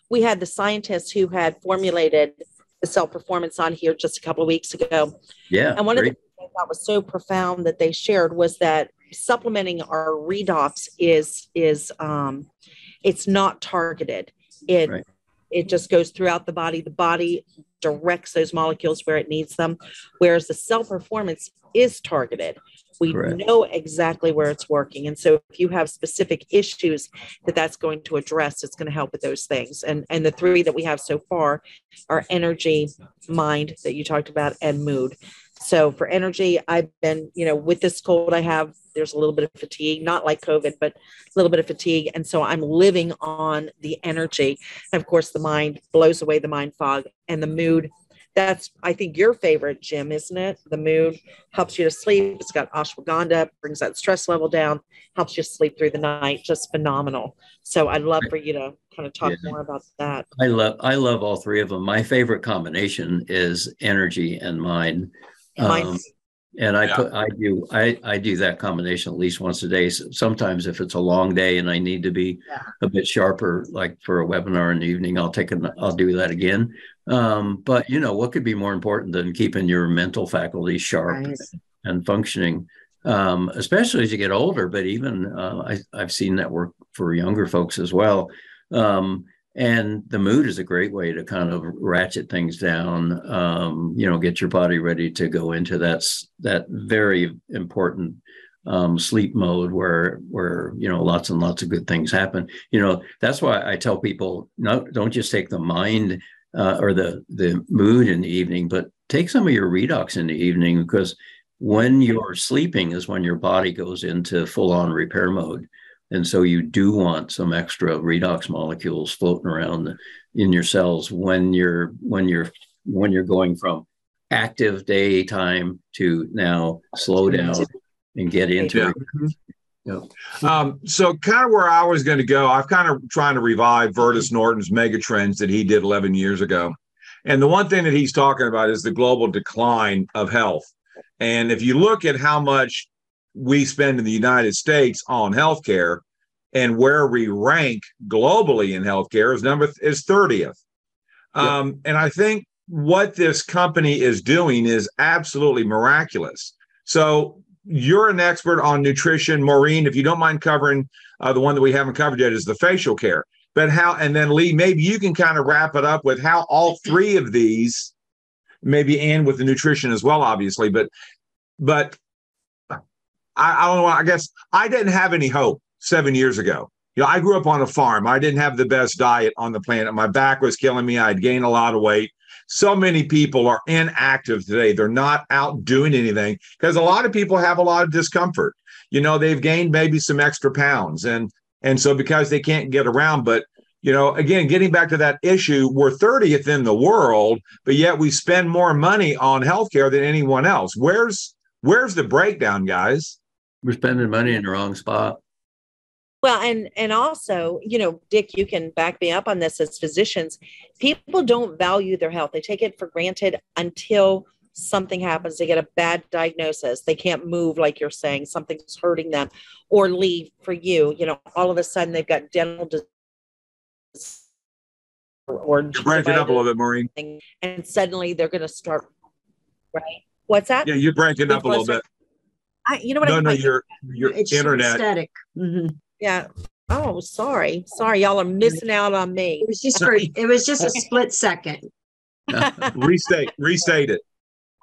we had the scientists who had formulated the cell performance on here just a couple of weeks ago. Yeah. And one of the things I thought was so profound that they shared was that supplementing our redox is it's not targeted. It just goes throughout the body. The body directs those molecules where it needs them, whereas the cell performance is targeted. We know exactly where it's working. And so if you have specific issues that's going to address, it's going to help with those things. And the three that we have so far are energy, mind that you talked about, and mood. So for energy, I've been, with this cold I have, there's a little bit of fatigue, not like COVID, but a little bit of fatigue. And so I'm living on the energy. And of course, the mind blows away the mind fog, and the mood. That's, I think, your favorite, Jim, isn't it? The mood helps you to sleep. It's got ashwagandha, brings that stress level down, helps you sleep through the night. Just phenomenal. So I'd love for you to kind of talk more about that. I love all three of them. My favorite combination is energy and mind. And I do that combination at least once a day. Sometimes if it's a long day and I need to be a bit sharper, like for a webinar in the evening, I'll do that again. But what could be more important than keeping your mental faculties sharp and functioning, especially as you get older, but even I've seen that work for younger folks as well. And the mood is a great way to kind of ratchet things down, get your body ready to go into that very important sleep mode where lots and lots of good things happen. That's why I tell people, no, don't just take the mind or the mood in the evening, but take some of your redox in the evening, because when you're sleeping is when your body goes into full-on repair mode. And so you do want some extra redox molecules floating around in your cells when you're going from active daytime to now slow down and get into it. So kind of where I was going to go, I've kind of trying to revive Vertus Norton's megatrends that he did 11 years ago. And the one thing that he's talking about is the global decline of health. And if you look at how much we spend in the United States on healthcare and where we rank globally in healthcare, his number is 30th. And I think what this company is doing is absolutely miraculous. So you're an expert on nutrition. Maureen, if you don't mind covering the one that we haven't covered yet, is the facial care. But how, and then Lee, maybe you can kind of wrap it up with how all three of these, maybe and with the nutrition as well, obviously, but I don't know. I guess I didn't have any hope 7 years ago. I grew up on a farm. I didn't have the best diet on the planet. My back was killing me. I'd gained a lot of weight. So many people are inactive today. They're not out doing anything because a lot of people have a lot of discomfort. They've gained maybe some extra pounds. And so because they can't get around, but, again, getting back to that issue, we're 30th in the world, but yet we spend more money on healthcare than anyone else. Where's the breakdown, guys? We're spending money in the wrong spot. Well, and also, Dick, you can back me up on this. As physicians, people don't value their health. They take it for granted until something happens. They get a bad diagnosis. They can't move, like you're saying, something's hurting them. Or Lee, for you, all of a sudden they've got dental disease. Or you're breaking up a little bit, Maureen. And suddenly they're going to start, right? What's that? Yeah, you're breaking up a little bit. Your it's internet. Static. Mm-hmm. Yeah. Oh, sorry. Y'all are missing out on me. It was just a split second. Restate it.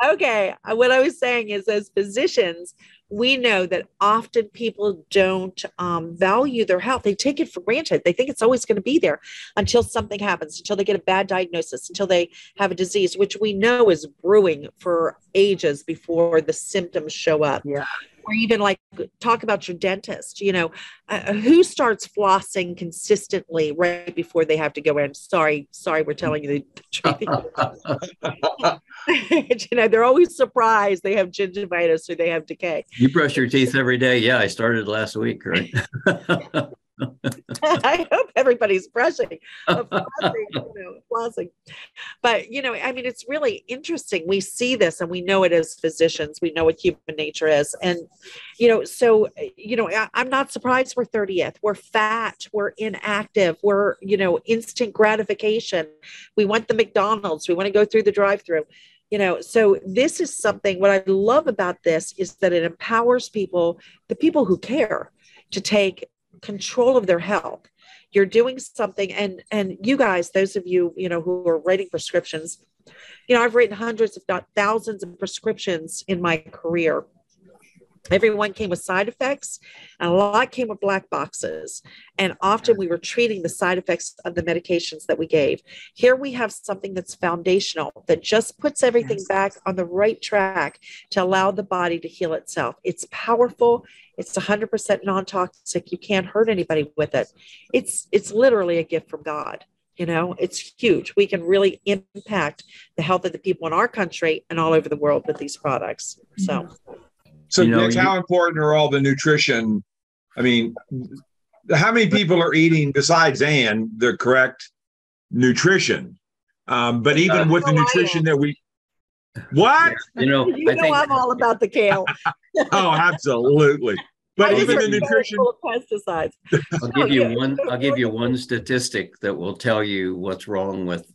Okay. What I was saying is, as physicians, we know that often people don't value their health. They take it for granted. They think it's always going to be there until something happens, until they get a bad diagnosis, until they have a disease, which we know is brewing for ages before the symptoms show up. Yeah. Or even talk about your dentist, who starts flossing consistently right before they have to go in? Sorry, we're telling you the truth. They're always surprised they have gingivitis or they have decay. You brush your teeth every day. Yeah, I started last week, right? I hope everybody's brushing, flossing. But, it's really interesting. We see this and we know it as physicians. We know what human nature is. And, I'm not surprised we're 30th. We're fat. We're inactive. We're, instant gratification. We want the McDonald's. We want to go through the drive-through. So this is something, what I love about this is that it empowers people, the people who care, to take control of their health. You're doing something, and you guys, those of you, who are writing prescriptions, I've written hundreds, if not thousands of prescriptions in my career. Everyone came with side effects, and a lot came with black boxes. And often we were treating the side effects of the medications that we gave. Here we have something that's foundational, that just puts everything back on the right track to allow the body to heal itself. It's powerful. It's 100% non-toxic. You can't hurt anybody with it. It's literally a gift from God. It's huge. We can really impact the health of the people in our country and all over the world with these products. So Nick, how important are all the nutrition? I mean, how many people are eating, besides Ann, the correct nutrition? But even with the nutrition that we, what? I'm all about the kale. Oh, absolutely. But even the nutrition, full of pesticides. I'll give you one statistic that will tell you what's wrong with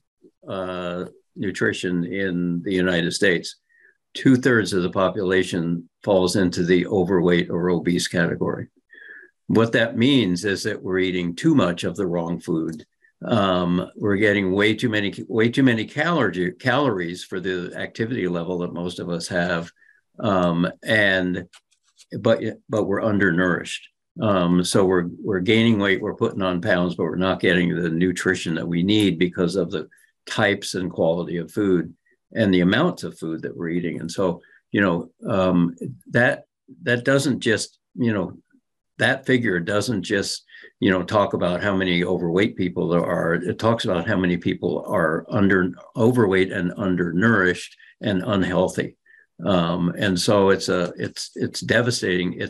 nutrition in the United States. 2/3 of the population falls into the overweight or obese category. What that means is that we're eating too much of the wrong food. We're getting way too many calories for the activity level that most of us have. And but we're undernourished. So we're gaining weight, we're putting on pounds, but we're not getting the nutrition that we need because of the types and quality of food and the amounts of food that we're eating. And so, that doesn't just, that figure doesn't just, talk about how many overweight people there are. It talks about how many people are overweight and undernourished and unhealthy. And so it's devastating.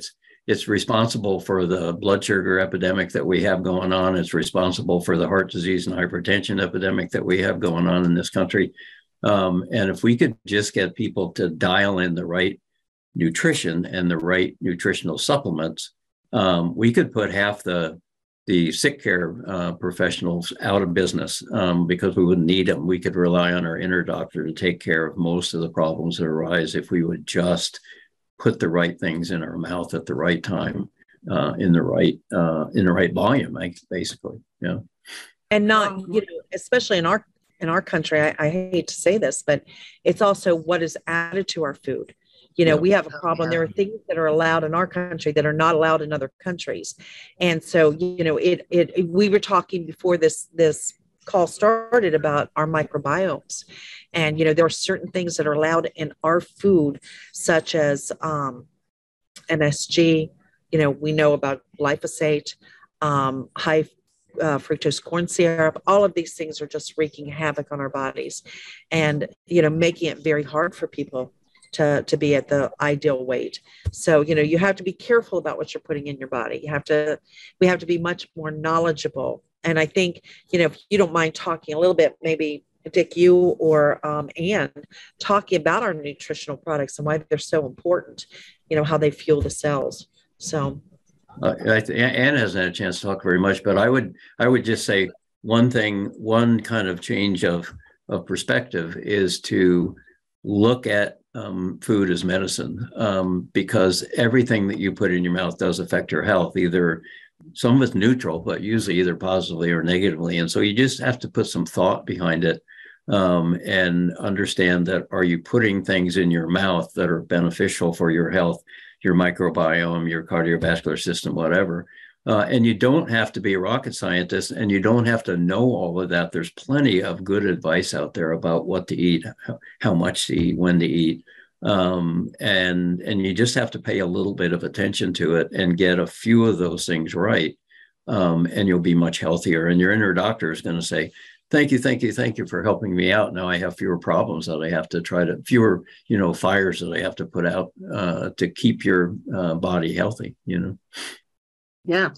It's responsible for the blood sugar epidemic that we have going on. It's responsible for the heart disease and hypertension epidemic that we have going on in this country. And if we could just get people to dial in the right nutrition and the right nutritional supplements, we could put half the sick care professionals out of business because we wouldn't need them. We could rely on our inner doctor to take care of most of the problems that arise if we would just put the right things in our mouth at the right time, in the right volume, basically. Yeah. And not, especially in our country, I hate to say this, but it's also what is added to our food. We have a problem. There are things that are allowed in our country that are not allowed in other countries. And so, we were talking before this call started about our microbiomes. And, there are certain things that are allowed in our food, such as MSG. We know about glyphosate, high fructose corn syrup. All of these things are just wreaking havoc on our bodies and, making it very hard for people to be at the ideal weight. So, you have to be careful about what you're putting in your body. We have to be much more knowledgeable. And I think, if you don't mind talking a little bit, maybe Dick, you or Ann, talking about our nutritional products and why they're so important, how they fuel the cells. So Ann hasn't had a chance to talk very much, but I would just say one kind of change of perspective is to look at food as medicine, because everything that you put in your mouth does affect your health. Either some of it's neutral, but usually either positively or negatively. And so you just have to put some thought behind it, and understand that, are you putting things in your mouth that are beneficial for your health, your microbiome, your cardiovascular system, whatever. And you don't have to be a rocket scientist, and you don't have to know all of that. There's plenty of good advice out there about what to eat, how much to eat, when to eat. And you just have to pay a little bit of attention to it and get a few of those things right. And you'll be much healthier. And your inner doctor is going to say, thank you for helping me out. Now I have fewer problems that I have to fewer, fires that I have to put out to keep your body healthy, Yeah.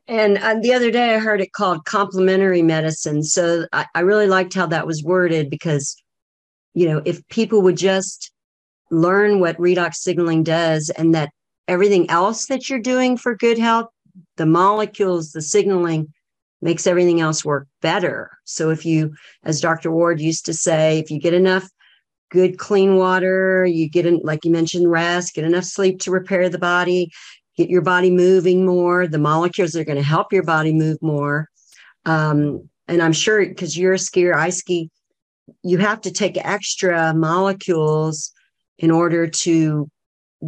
And the other day I heard it called complementary medicine. So I really liked how that was worded, because, if people would just learn what redox signaling does, and that everything else that you're doing for good health, the molecules, the signaling, makes everything else work better. So if you, as Dr. Ward used to say, if you get enough good, clean water, you get in, like you mentioned, rest, get enough sleep to repair the body, get your body moving more, the molecules are going to help your body move more. And I'm sure, because you're a skier, I ski, you have to take extra molecules in order to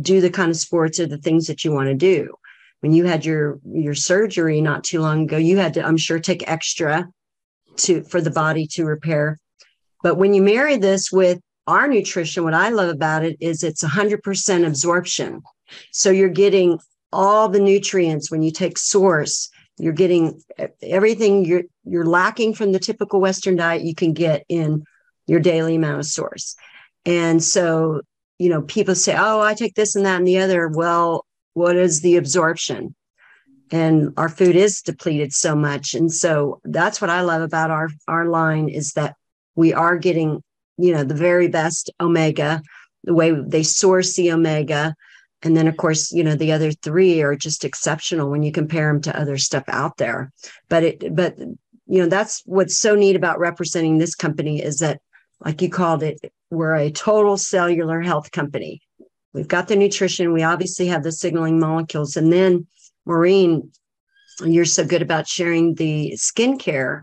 do the kind of sports or the things that you want to do. When you had your surgery not too long ago, you had to, I'm sure, take extra for the body to repair. But when you marry this with our nutrition, what I love about it is it's 100% absorption. So you're getting all the nutrients. When you take source, you're getting everything you're lacking from the typical Western diet, you can get in your daily amount of source. And so, people say, oh, I take this and that and the other. Well, what is the absorption? And our food is depleted so much. And so that's what I love about our line, is that we are getting, the very best omega, the way they source the omega. And then, of course, the other three are just exceptional when you compare them to other stuff out there. But that's what's so neat about representing this company, is that, like you called it, we're a total cellular health company. We've got the nutrition. We obviously have the signaling molecules. And then, Maureen, you're so good about sharing the skincare.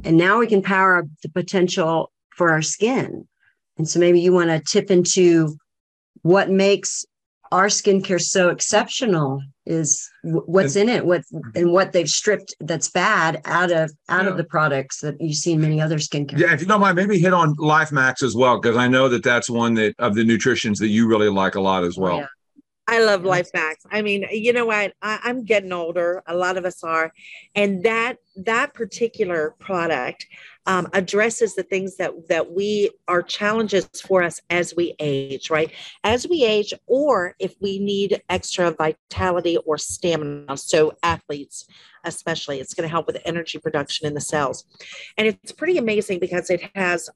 And now we can power up the potential for our skin. And so maybe you want to tip into what makes our skincare is so exceptional is what's in it, what they've stripped that's bad out of the products that you see in many other skincare. Yeah, if you don't mind, maybe hit on Life Max as well, because I know that's one that of the nutritions that you really like a lot as well. Yeah. I love Life Max. I mean, you know what? I'm getting older. A lot of us are. And that particular product addresses the things that we are challenges for us as we age, right? As we age, or if we need extra vitality or stamina. So athletes, especially, it's going to help with energy production in the cells. And it's pretty amazing because it has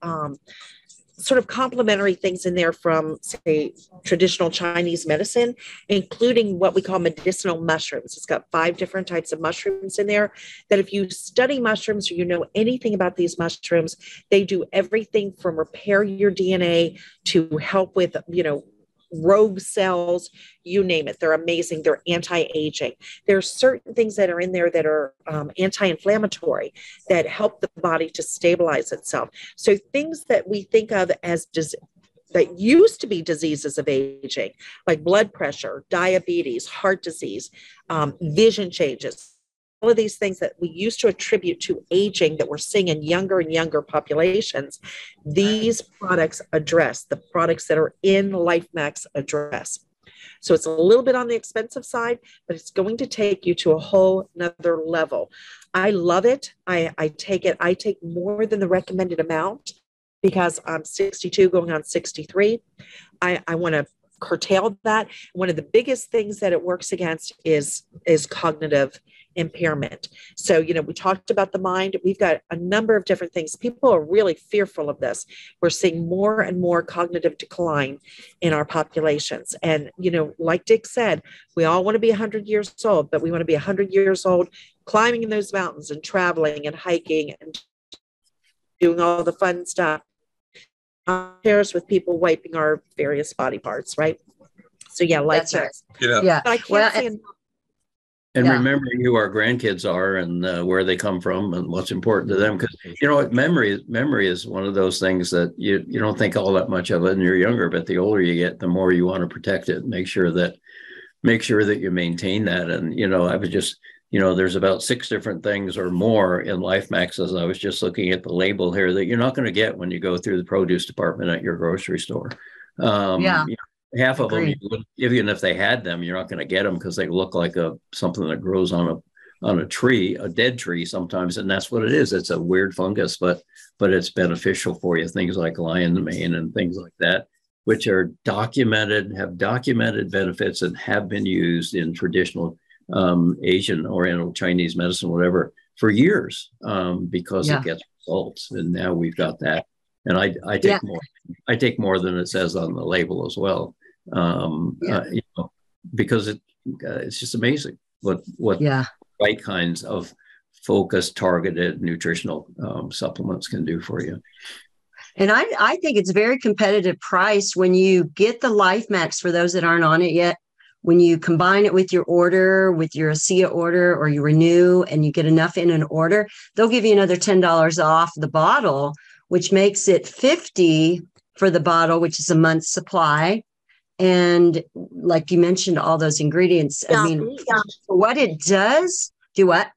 sort of complementary things in there from, say, traditional Chinese medicine, including what we call medicinal mushrooms. It's got 5 different types of mushrooms in there that if you study mushrooms or you know anything about these mushrooms, they do everything from repair your DNA to help with, rogue cells, you name it. They're amazing. They're anti-aging. There are certain things that are in there that are anti-inflammatory that help the body to stabilize itself. So things that we think of as that used to be diseases of aging, like blood pressure, diabetes, heart disease, vision changes, all of these things that we used to attribute to aging that we're seeing in younger and younger populations, these products address, the products that are in Life Max address. So it's a little bit on the expensive side, but it's going to take you to a whole nother level. I love it. I take more than the recommended amount because I'm 62 going on 63. I want to curtail that. One of the biggest things that it works against is cognitive impairment. So, we talked about the mind. We've got a number of different things. People are really fearful of this. We're seeing more and more cognitive decline in our populations. And, like Dick said, we all want to be 100 years old, but we want to be 100 years old climbing in those mountains and traveling and hiking and doing all the fun stuff. Chairs with people wiping our various body parts, right? So yeah, Life Max. Right. Yeah. But I can't say and remembering who our grandkids are and where they come from and what's important to them, because memory is one of those things that you don't think all that much of it when you're younger, but the older you get, the more you want to protect it. Make sure that you maintain that. And I was just there's about 6 different things or more in Life Max, as I was just looking at the label here, that you're not going to get when you go through the produce department at your grocery store. Half of them, even if they had them, you're not going to get them because they look like something that grows on a tree, a dead tree sometimes, and that's what it is. It's a weird fungus, but it's beneficial for you. Things like lion's mane and things like that, which are have documented benefits and have been used in traditional Asian, Oriental, Chinese medicine, whatever, for years, because it gets results. And now we've got that. And I take more. I take more than it says on the label as well, because it's just amazing what right kinds of focused, targeted nutritional supplements can do for you. And I think it's very competitive price when you get the Life Max. For those that aren't on it yet, when you combine it with your order, with your Asea order, or you renew and you get enough in an order, they'll give you another $10 off the bottle, which makes it $50 for the bottle, which is a month's supply. And like you mentioned, all those ingredients, for what it does, do what?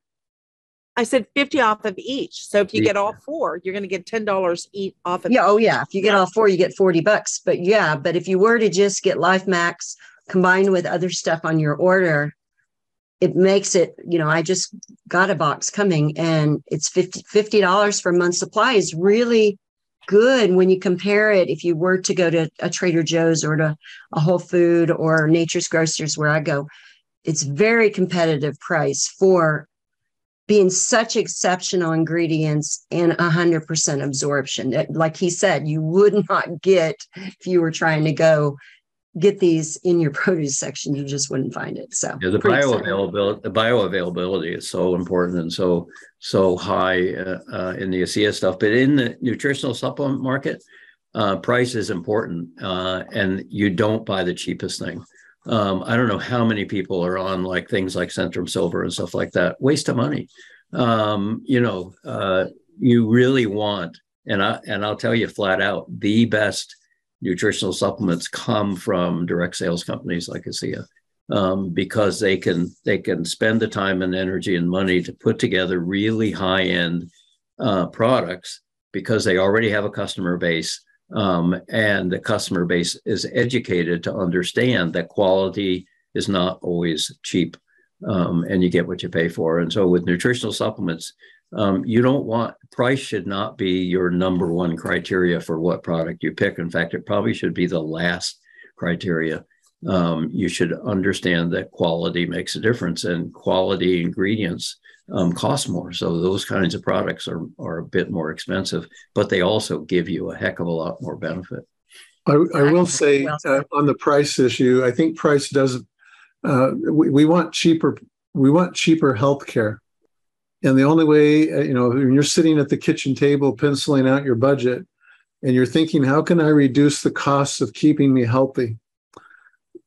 I said 50 off of each. So if you get all 4, you're going to get $10 each off of each. Oh yeah. If you get all 4, you get $40. But if you were to just get Life Max combined with other stuff on your order, it makes it, I just got a box coming and it's $50 for a month's supply is really good when you compare it. If you were to go to a Trader Joe's or to a Whole Food or Nature's Grocers where I go, it's very competitive price for being such exceptional ingredients and 100% absorption. Like he said, you would not get if you were trying to go get these in your produce section, you just wouldn't find it. So the bioavailability is so important and so high in the Asea stuff. But in the nutritional supplement market, price is important, and you don't buy the cheapest thing. I don't know how many people are on like things like Centrum Silver and stuff like that. Waste of money. You really want, and I'll tell you flat out, the best nutritional supplements come from direct sales companies like Asea, because they can spend the time and energy and money to put together really high-end products because they already have a customer base, and the customer base is educated to understand that quality is not always cheap, and you get what you pay for. And so with nutritional supplements, you don't want, price should not be your number one criteria for what product you pick. In fact, it probably should be the last criteria. You should understand that quality makes a difference, and quality ingredients cost more. So those kinds of products are a bit more expensive, but they also give you a heck of a lot more benefit. I will say on the price issue, I think price does. We want cheaper. We want cheaper healthcare. And the only way, when you're sitting at the kitchen table penciling out your budget and you're thinking, how can I reduce the costs of keeping me healthy?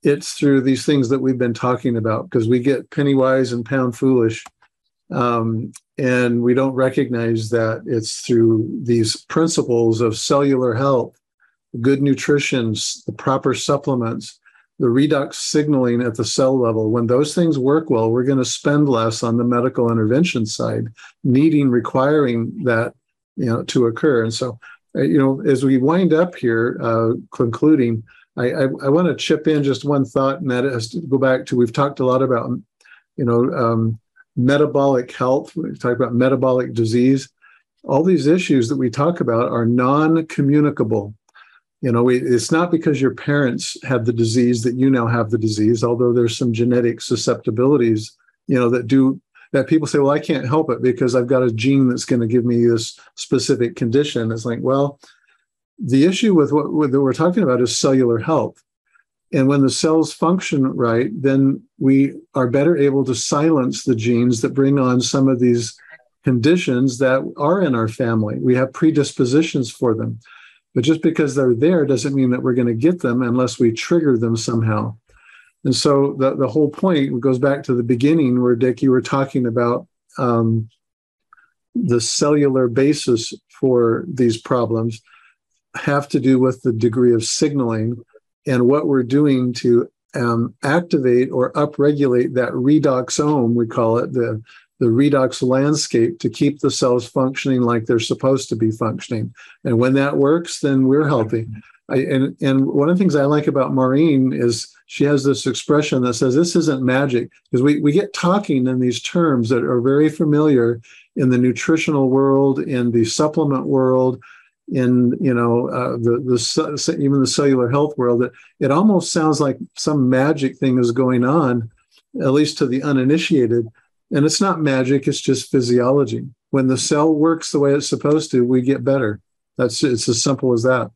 It's through these things that we've been talking about, because we get penny wise and pound foolish. And we don't recognize that it's through these principles of cellular health, good nutrition, the proper supplements, the redox signaling at the cell level. When those things work well, we're going to spend less on the medical intervention side, requiring that, to occur. And so, as we wind up here, concluding, I want to chip in just one thought, and that is to go back to, we've talked a lot about, metabolic health. We've talked about metabolic disease. All these issues that we talk about are non-communicable. It's not because your parents had the disease that you now have the disease, although there's some genetic susceptibilities, that people say, well, I can't help it because I've got a gene that's going to give me this specific condition. It's like, well, the issue with what we're talking about is cellular health. And when the cells function right, then we are better able to silence the genes that bring on some of these conditions that are in our family. We have predispositions for them. But just because they're there doesn't mean that we're going to get them unless we trigger them somehow. And so the whole point goes back to the beginning where, Dick, you were talking about the cellular basis for these problems have to do with the degree of signaling and what we're doing to activate or upregulate that redoxome, we call it, the redox landscape, to keep the cells functioning like they're supposed to be functioning. And when that works, then we're healthy. And one of the things I like about Maureen is she has this expression that says, this isn't magic, because we get talking in these terms that are very familiar in the nutritional world, in the supplement world, in even the cellular health world, that it almost sounds like some magic thing is going on, at least to the uninitiated. And it's not magic, it's just physiology. When the cell works the way it's supposed to, we get better. It's as simple as that.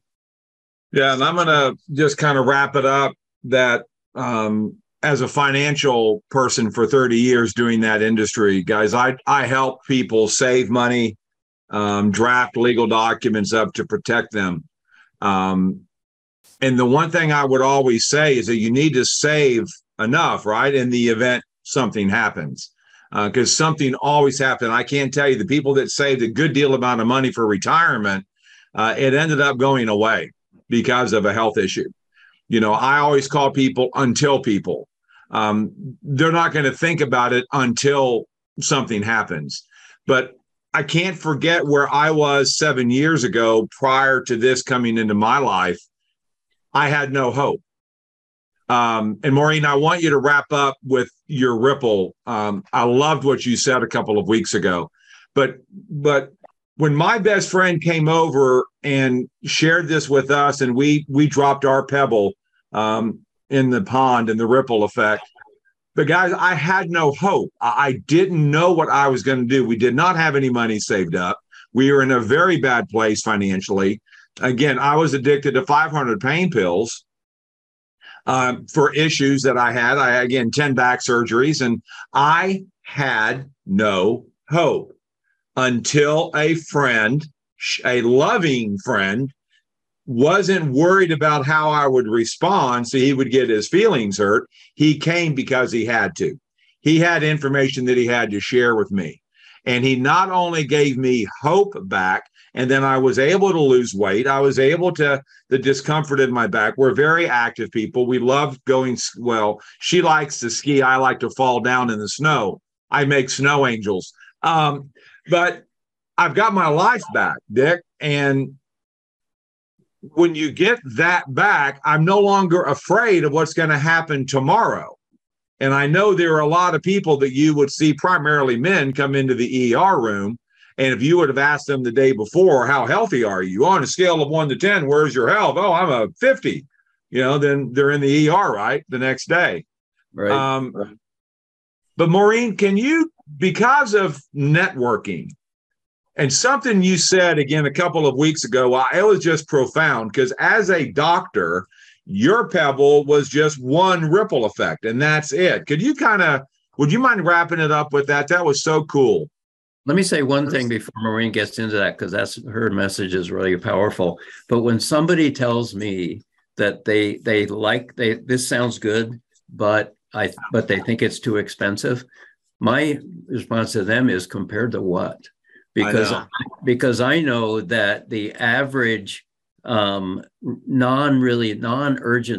Yeah, and I'm going to just kind of wrap it up that as a financial person for 30 years doing that industry, guys, I help people save money, draft legal documents up to protect them. And the one thing I would always say is that you need to save enough, right, in the event something happens. Because something always happens. I can't tell you, the people that saved a good deal amount of money for retirement, it ended up going away because of a health issue. I always call people until people. They're not going to think about it until something happens. But I can't forget where I was 7 years ago prior to this coming into my life. I had no hope. And Maureen, I want you to wrap up with your ripple. I loved what you said a couple of weeks ago, but when my best friend came over and shared this with us, and we dropped our pebble in the pond and the ripple effect, but guys, I had no hope. I didn't know what I was going to do. We did not have any money saved up. We were in a very bad place financially. Again, I was addicted to 500 pain pills. For issues that I had. 10 back surgeries, and I had no hope until a friend, a loving friend, wasn't worried about how I would respond so he would get his feelings hurt. He came because he had to. He had information that he had to share with me. And he not only gave me hope back And then I was able to lose weight. I was able to, the discomfort in my back. We're very active people. We love going, well, she likes to ski. I like to fall down in the snow. I make snow angels. But I've got my life back, Dick. And when you get that back, I'm no longer afraid of what's going to happen tomorrow. And I know there are a lot of people that you would see, primarily men, come into the ER room. And if you would have asked them the day before, how healthy are you? On a scale of 1 to 10, where's your health? Oh, I'm a 50. Then they're in the ER, right? The next day. Right. But Maureen, can you, because of networking, and something you said again a couple of weeks ago, it was just profound, because as a doctor, your pebble was just one ripple effect, and that's it. Would you mind wrapping it up with that? That was so cool. Let me say one thing before Maureen gets into that, because her message is really powerful. But when somebody tells me that this sounds good, but they think it's too expensive, my response to them is, compared to what? Because I know that the average non-urgent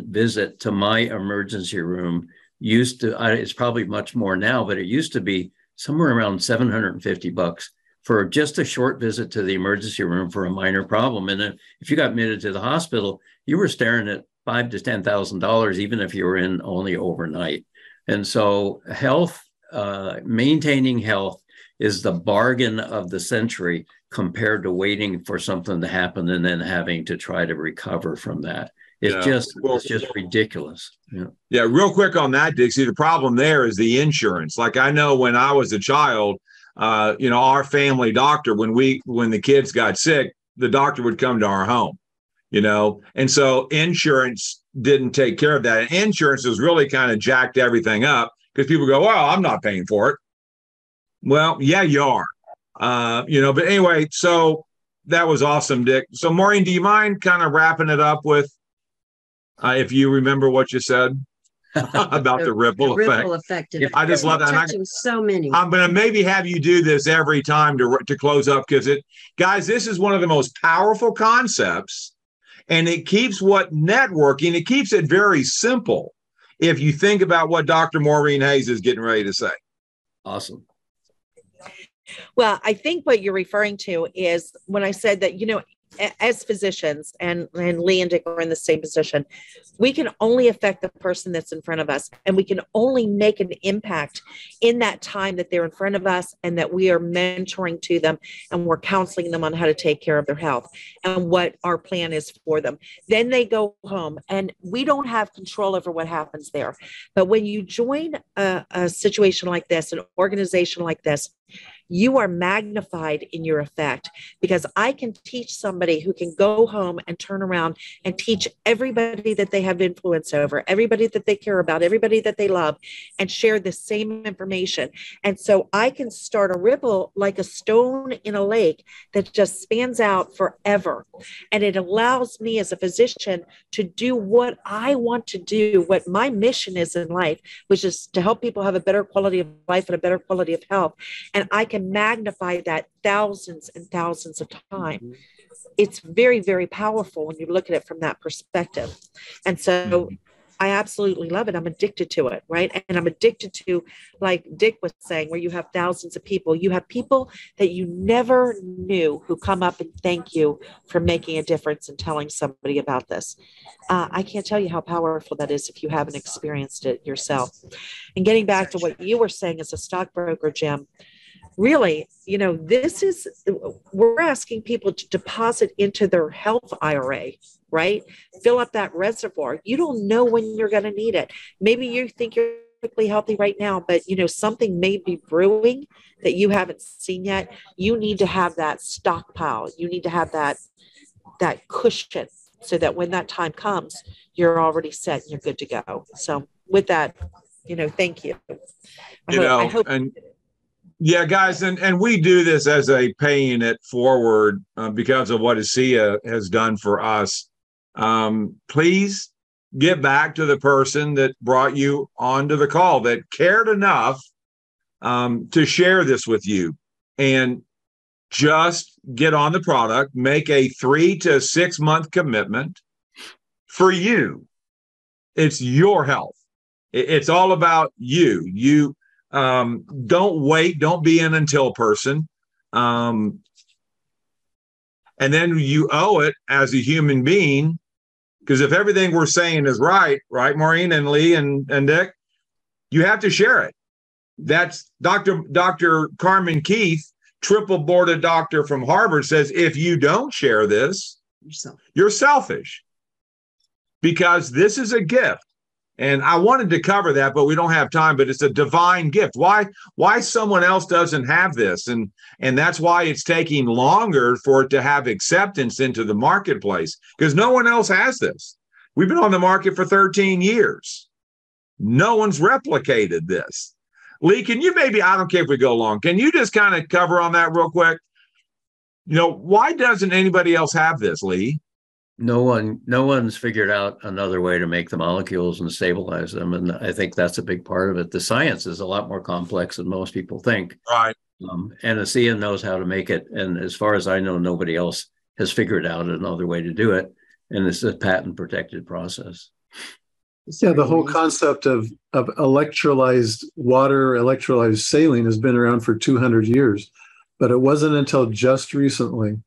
visit to my emergency room used to, it's probably much more now, but it used to be somewhere around $750 for just a short visit to the emergency room for a minor problem. And if you got admitted to the hospital, you were staring at $5,000 to $10,000, even if you were in only overnight. And so maintaining health is the bargain of the century compared to waiting for something to happen and then having to try to recover from that. It's just ridiculous. Yeah. Real quick on that, Dixie, the problem there is the insurance. Like, I know when I was a child, our family doctor, when the kids got sick, the doctor would come to our home, and so insurance didn't take care of that. And insurance has really kind of jacked everything up, because people go, well, I'm not paying for it. Well, yeah, you are, but anyway, so that was awesome, Dick. So Maureen, do you mind kind of wrapping it up with, if you remember what you said about the ripple effect? Ripple effect. I just love that. Touching so many. I'm going to maybe have you do this every time to close up, because guys, this is one of the most powerful concepts, and it keeps it keeps it very simple. If you think about what Dr. Maureen Hayes is getting ready to say. Awesome. Well, I think what you're referring to is when I said that, as physicians, and Lee and Dick are in the same position, we can only affect the person that's in front of us, and we can only make an impact in that time that they're in front of us, and that we are mentoring to them, and we're counseling them on how to take care of their health and what our plan is for them. Then they go home, and we don't have control over what happens there. But when you join a situation like this, an organization like this, you are magnified in your effect, because I can teach somebody who can go home and turn around and teach everybody that they have influence over, everybody that they care about, everybody that they love, and share the same information. And so I can start a ripple like a stone in a lake that just spans out forever. And it allows me as a physician to do what I want to do, what my mission is in life, which is to help people have a better quality of life and a better quality of health. And I can magnify that thousands and thousands of times. It's very, very powerful when you look at it from that perspective. And so I absolutely love it. I'm addicted to it, right? And I'm addicted to, like Dick was saying, where you have thousands of people. You have people that you never knew who come up and thank you for making a difference and telling somebody about this. I can't tell you how powerful that is if you haven't experienced it yourself. And getting back to what you were saying as a stockbroker, Jim, really, we're asking people to deposit into their health IRA, right? Fill up that reservoir. You don't know when you're going to need it. Maybe you think you're perfectly healthy right now, but something may be brewing that you haven't seen yet. You need to have that stockpile. You need to have that cushion, so that when that time comes, you're already set and you're good to go. So with that, thank you. I hope. Yeah, guys, and we do this as a paying it forward because of what Asea has done for us. Please get back to the person that brought you onto the call, that cared enough to share this with you. And just get on the product, make a 3 to 6 month commitment for you. It's your health. It's all about you. You don't wait. Don't be an until person. And then you owe it as a human being, because if everything we're saying is right, Maureen and Lee and Dick, you have to share it. That's Dr. Carmen Keith, triple boarded doctor from Harvard, says if you don't share this, you're selfish, because this is a gift. And I wanted to cover that, but we don't have time. But it's a divine gift. Why someone else doesn't have this, and that's why it's taking longer for it to have acceptance into the marketplace, because no one else has this. We've been on the market for 13 years. No one's replicated this. Lee, can you maybe, I don't care if we go long, can you just kind of cover on that real quick? Why doesn't anybody else have this, Lee? No one's figured out another way to make the molecules and stabilize them. And I think that's a big part of it. The science is a lot more complex than most people think. Right. And Asea knows how to make it. And as far as I know, nobody else has figured out another way to do it. And it's a patent protected process. Yeah, the whole concept of electrolyzed water, electrolyzed saline has been around for 200 years. But it wasn't until just recently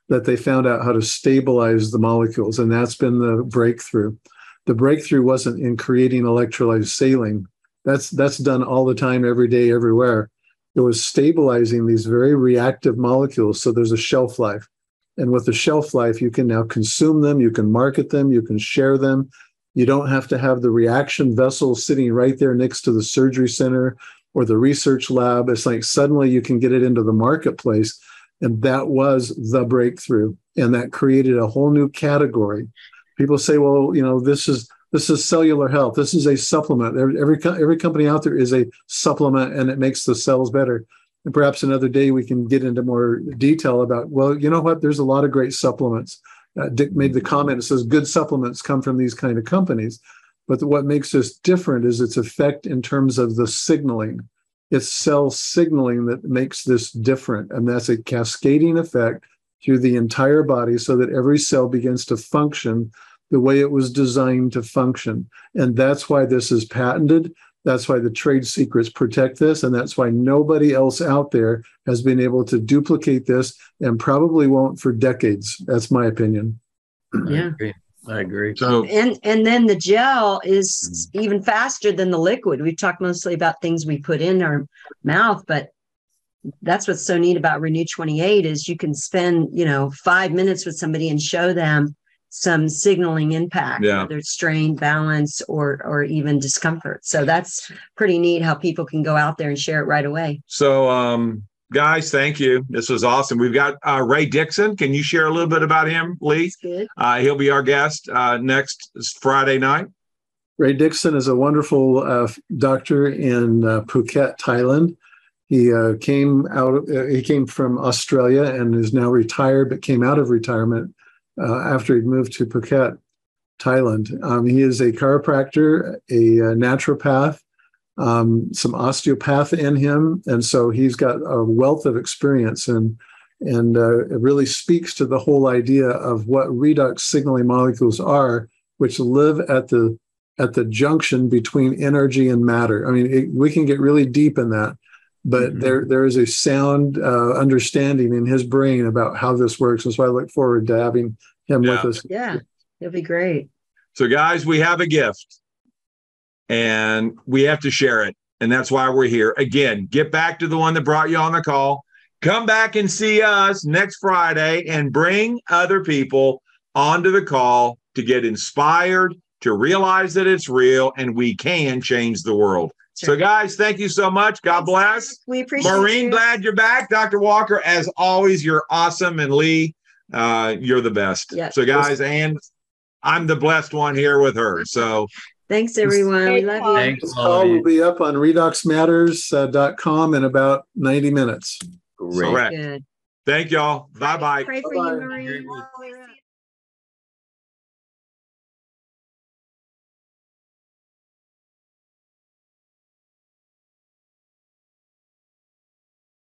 that they found out how to stabilize the molecules. And that's been the breakthrough. The breakthrough wasn't in creating electrolyzed saline. That's done all the time, every day, everywhere. It was stabilizing these very reactive molecules. So there's a shelf life. And with the shelf life, you can now consume them, you can market them, you can share them. You don't have to have the reaction vessel sitting right there next to the surgery center or the research lab. It's like suddenly you can get it into the marketplace. And that was the breakthrough. And that created a whole new category. People say, well, this is cellular health. This is a supplement. Every company out there is a supplement, and it makes the cells better. And perhaps another day we can get into more detail about, well, you know what? There's a lot of great supplements. Dick made the comment, it says good supplements come from these kind of companies. But what makes this different is its effect in terms of the signaling. It's cell signaling that makes this different. And that's a cascading effect through the entire body so that every cell begins to function the way it was designed to function. And that's why this is patented. That's why the trade secrets protect this. And that's why nobody else out there has been able to duplicate this, and probably won't for decades. That's my opinion. Yeah. I agree. So, and then the gel is even faster than the liquid. We've talked mostly about things we put in our mouth, but that's what's so neat about Renew 28 is you can spend, 5 minutes with somebody and show them some signaling impact, whether it's strain, balance, or even discomfort. So that's pretty neat how people can go out there and share it right away. So, guys, thank you. This was awesome. We've got Ray Dixon. Can you share a little bit about him, Lee? Good. He'll be our guest next Friday night. Ray Dixon is a wonderful doctor in Phuket, Thailand. He came from Australia and is now retired, but came out of retirement after he'd moved to Phuket, Thailand. He is a chiropractor, a naturopath, some osteopath in him. And so he's got a wealth of experience, and it really speaks to the whole idea of what redox signaling molecules are, which live at the junction between energy and matter. I mean, we can get really deep in that, but there is a sound understanding in his brain about how this works. And so I look forward to having him with us. Yeah, it'll be great. So guys, we have a gift and we have to share it. And that's why we're here. Again, get back to the one that brought you on the call. Come back and see us next Friday and bring other people onto the call to get inspired, to realize that it's real and we can change the world. Sure. So guys, thank you so much. God bless. We appreciate Maureen, you. glad you're back. Dr. Walker, as always, you're awesome. And Lee, you're the best. Yeah. So guys, and I'm the blessed one here with her. So thanks, everyone. We love you. Thanks. This call will be up on redoxmatters.com in about 90 minutes. Great. Correct. Good. Thank y'all. Bye-bye. Pray for you, Maureen.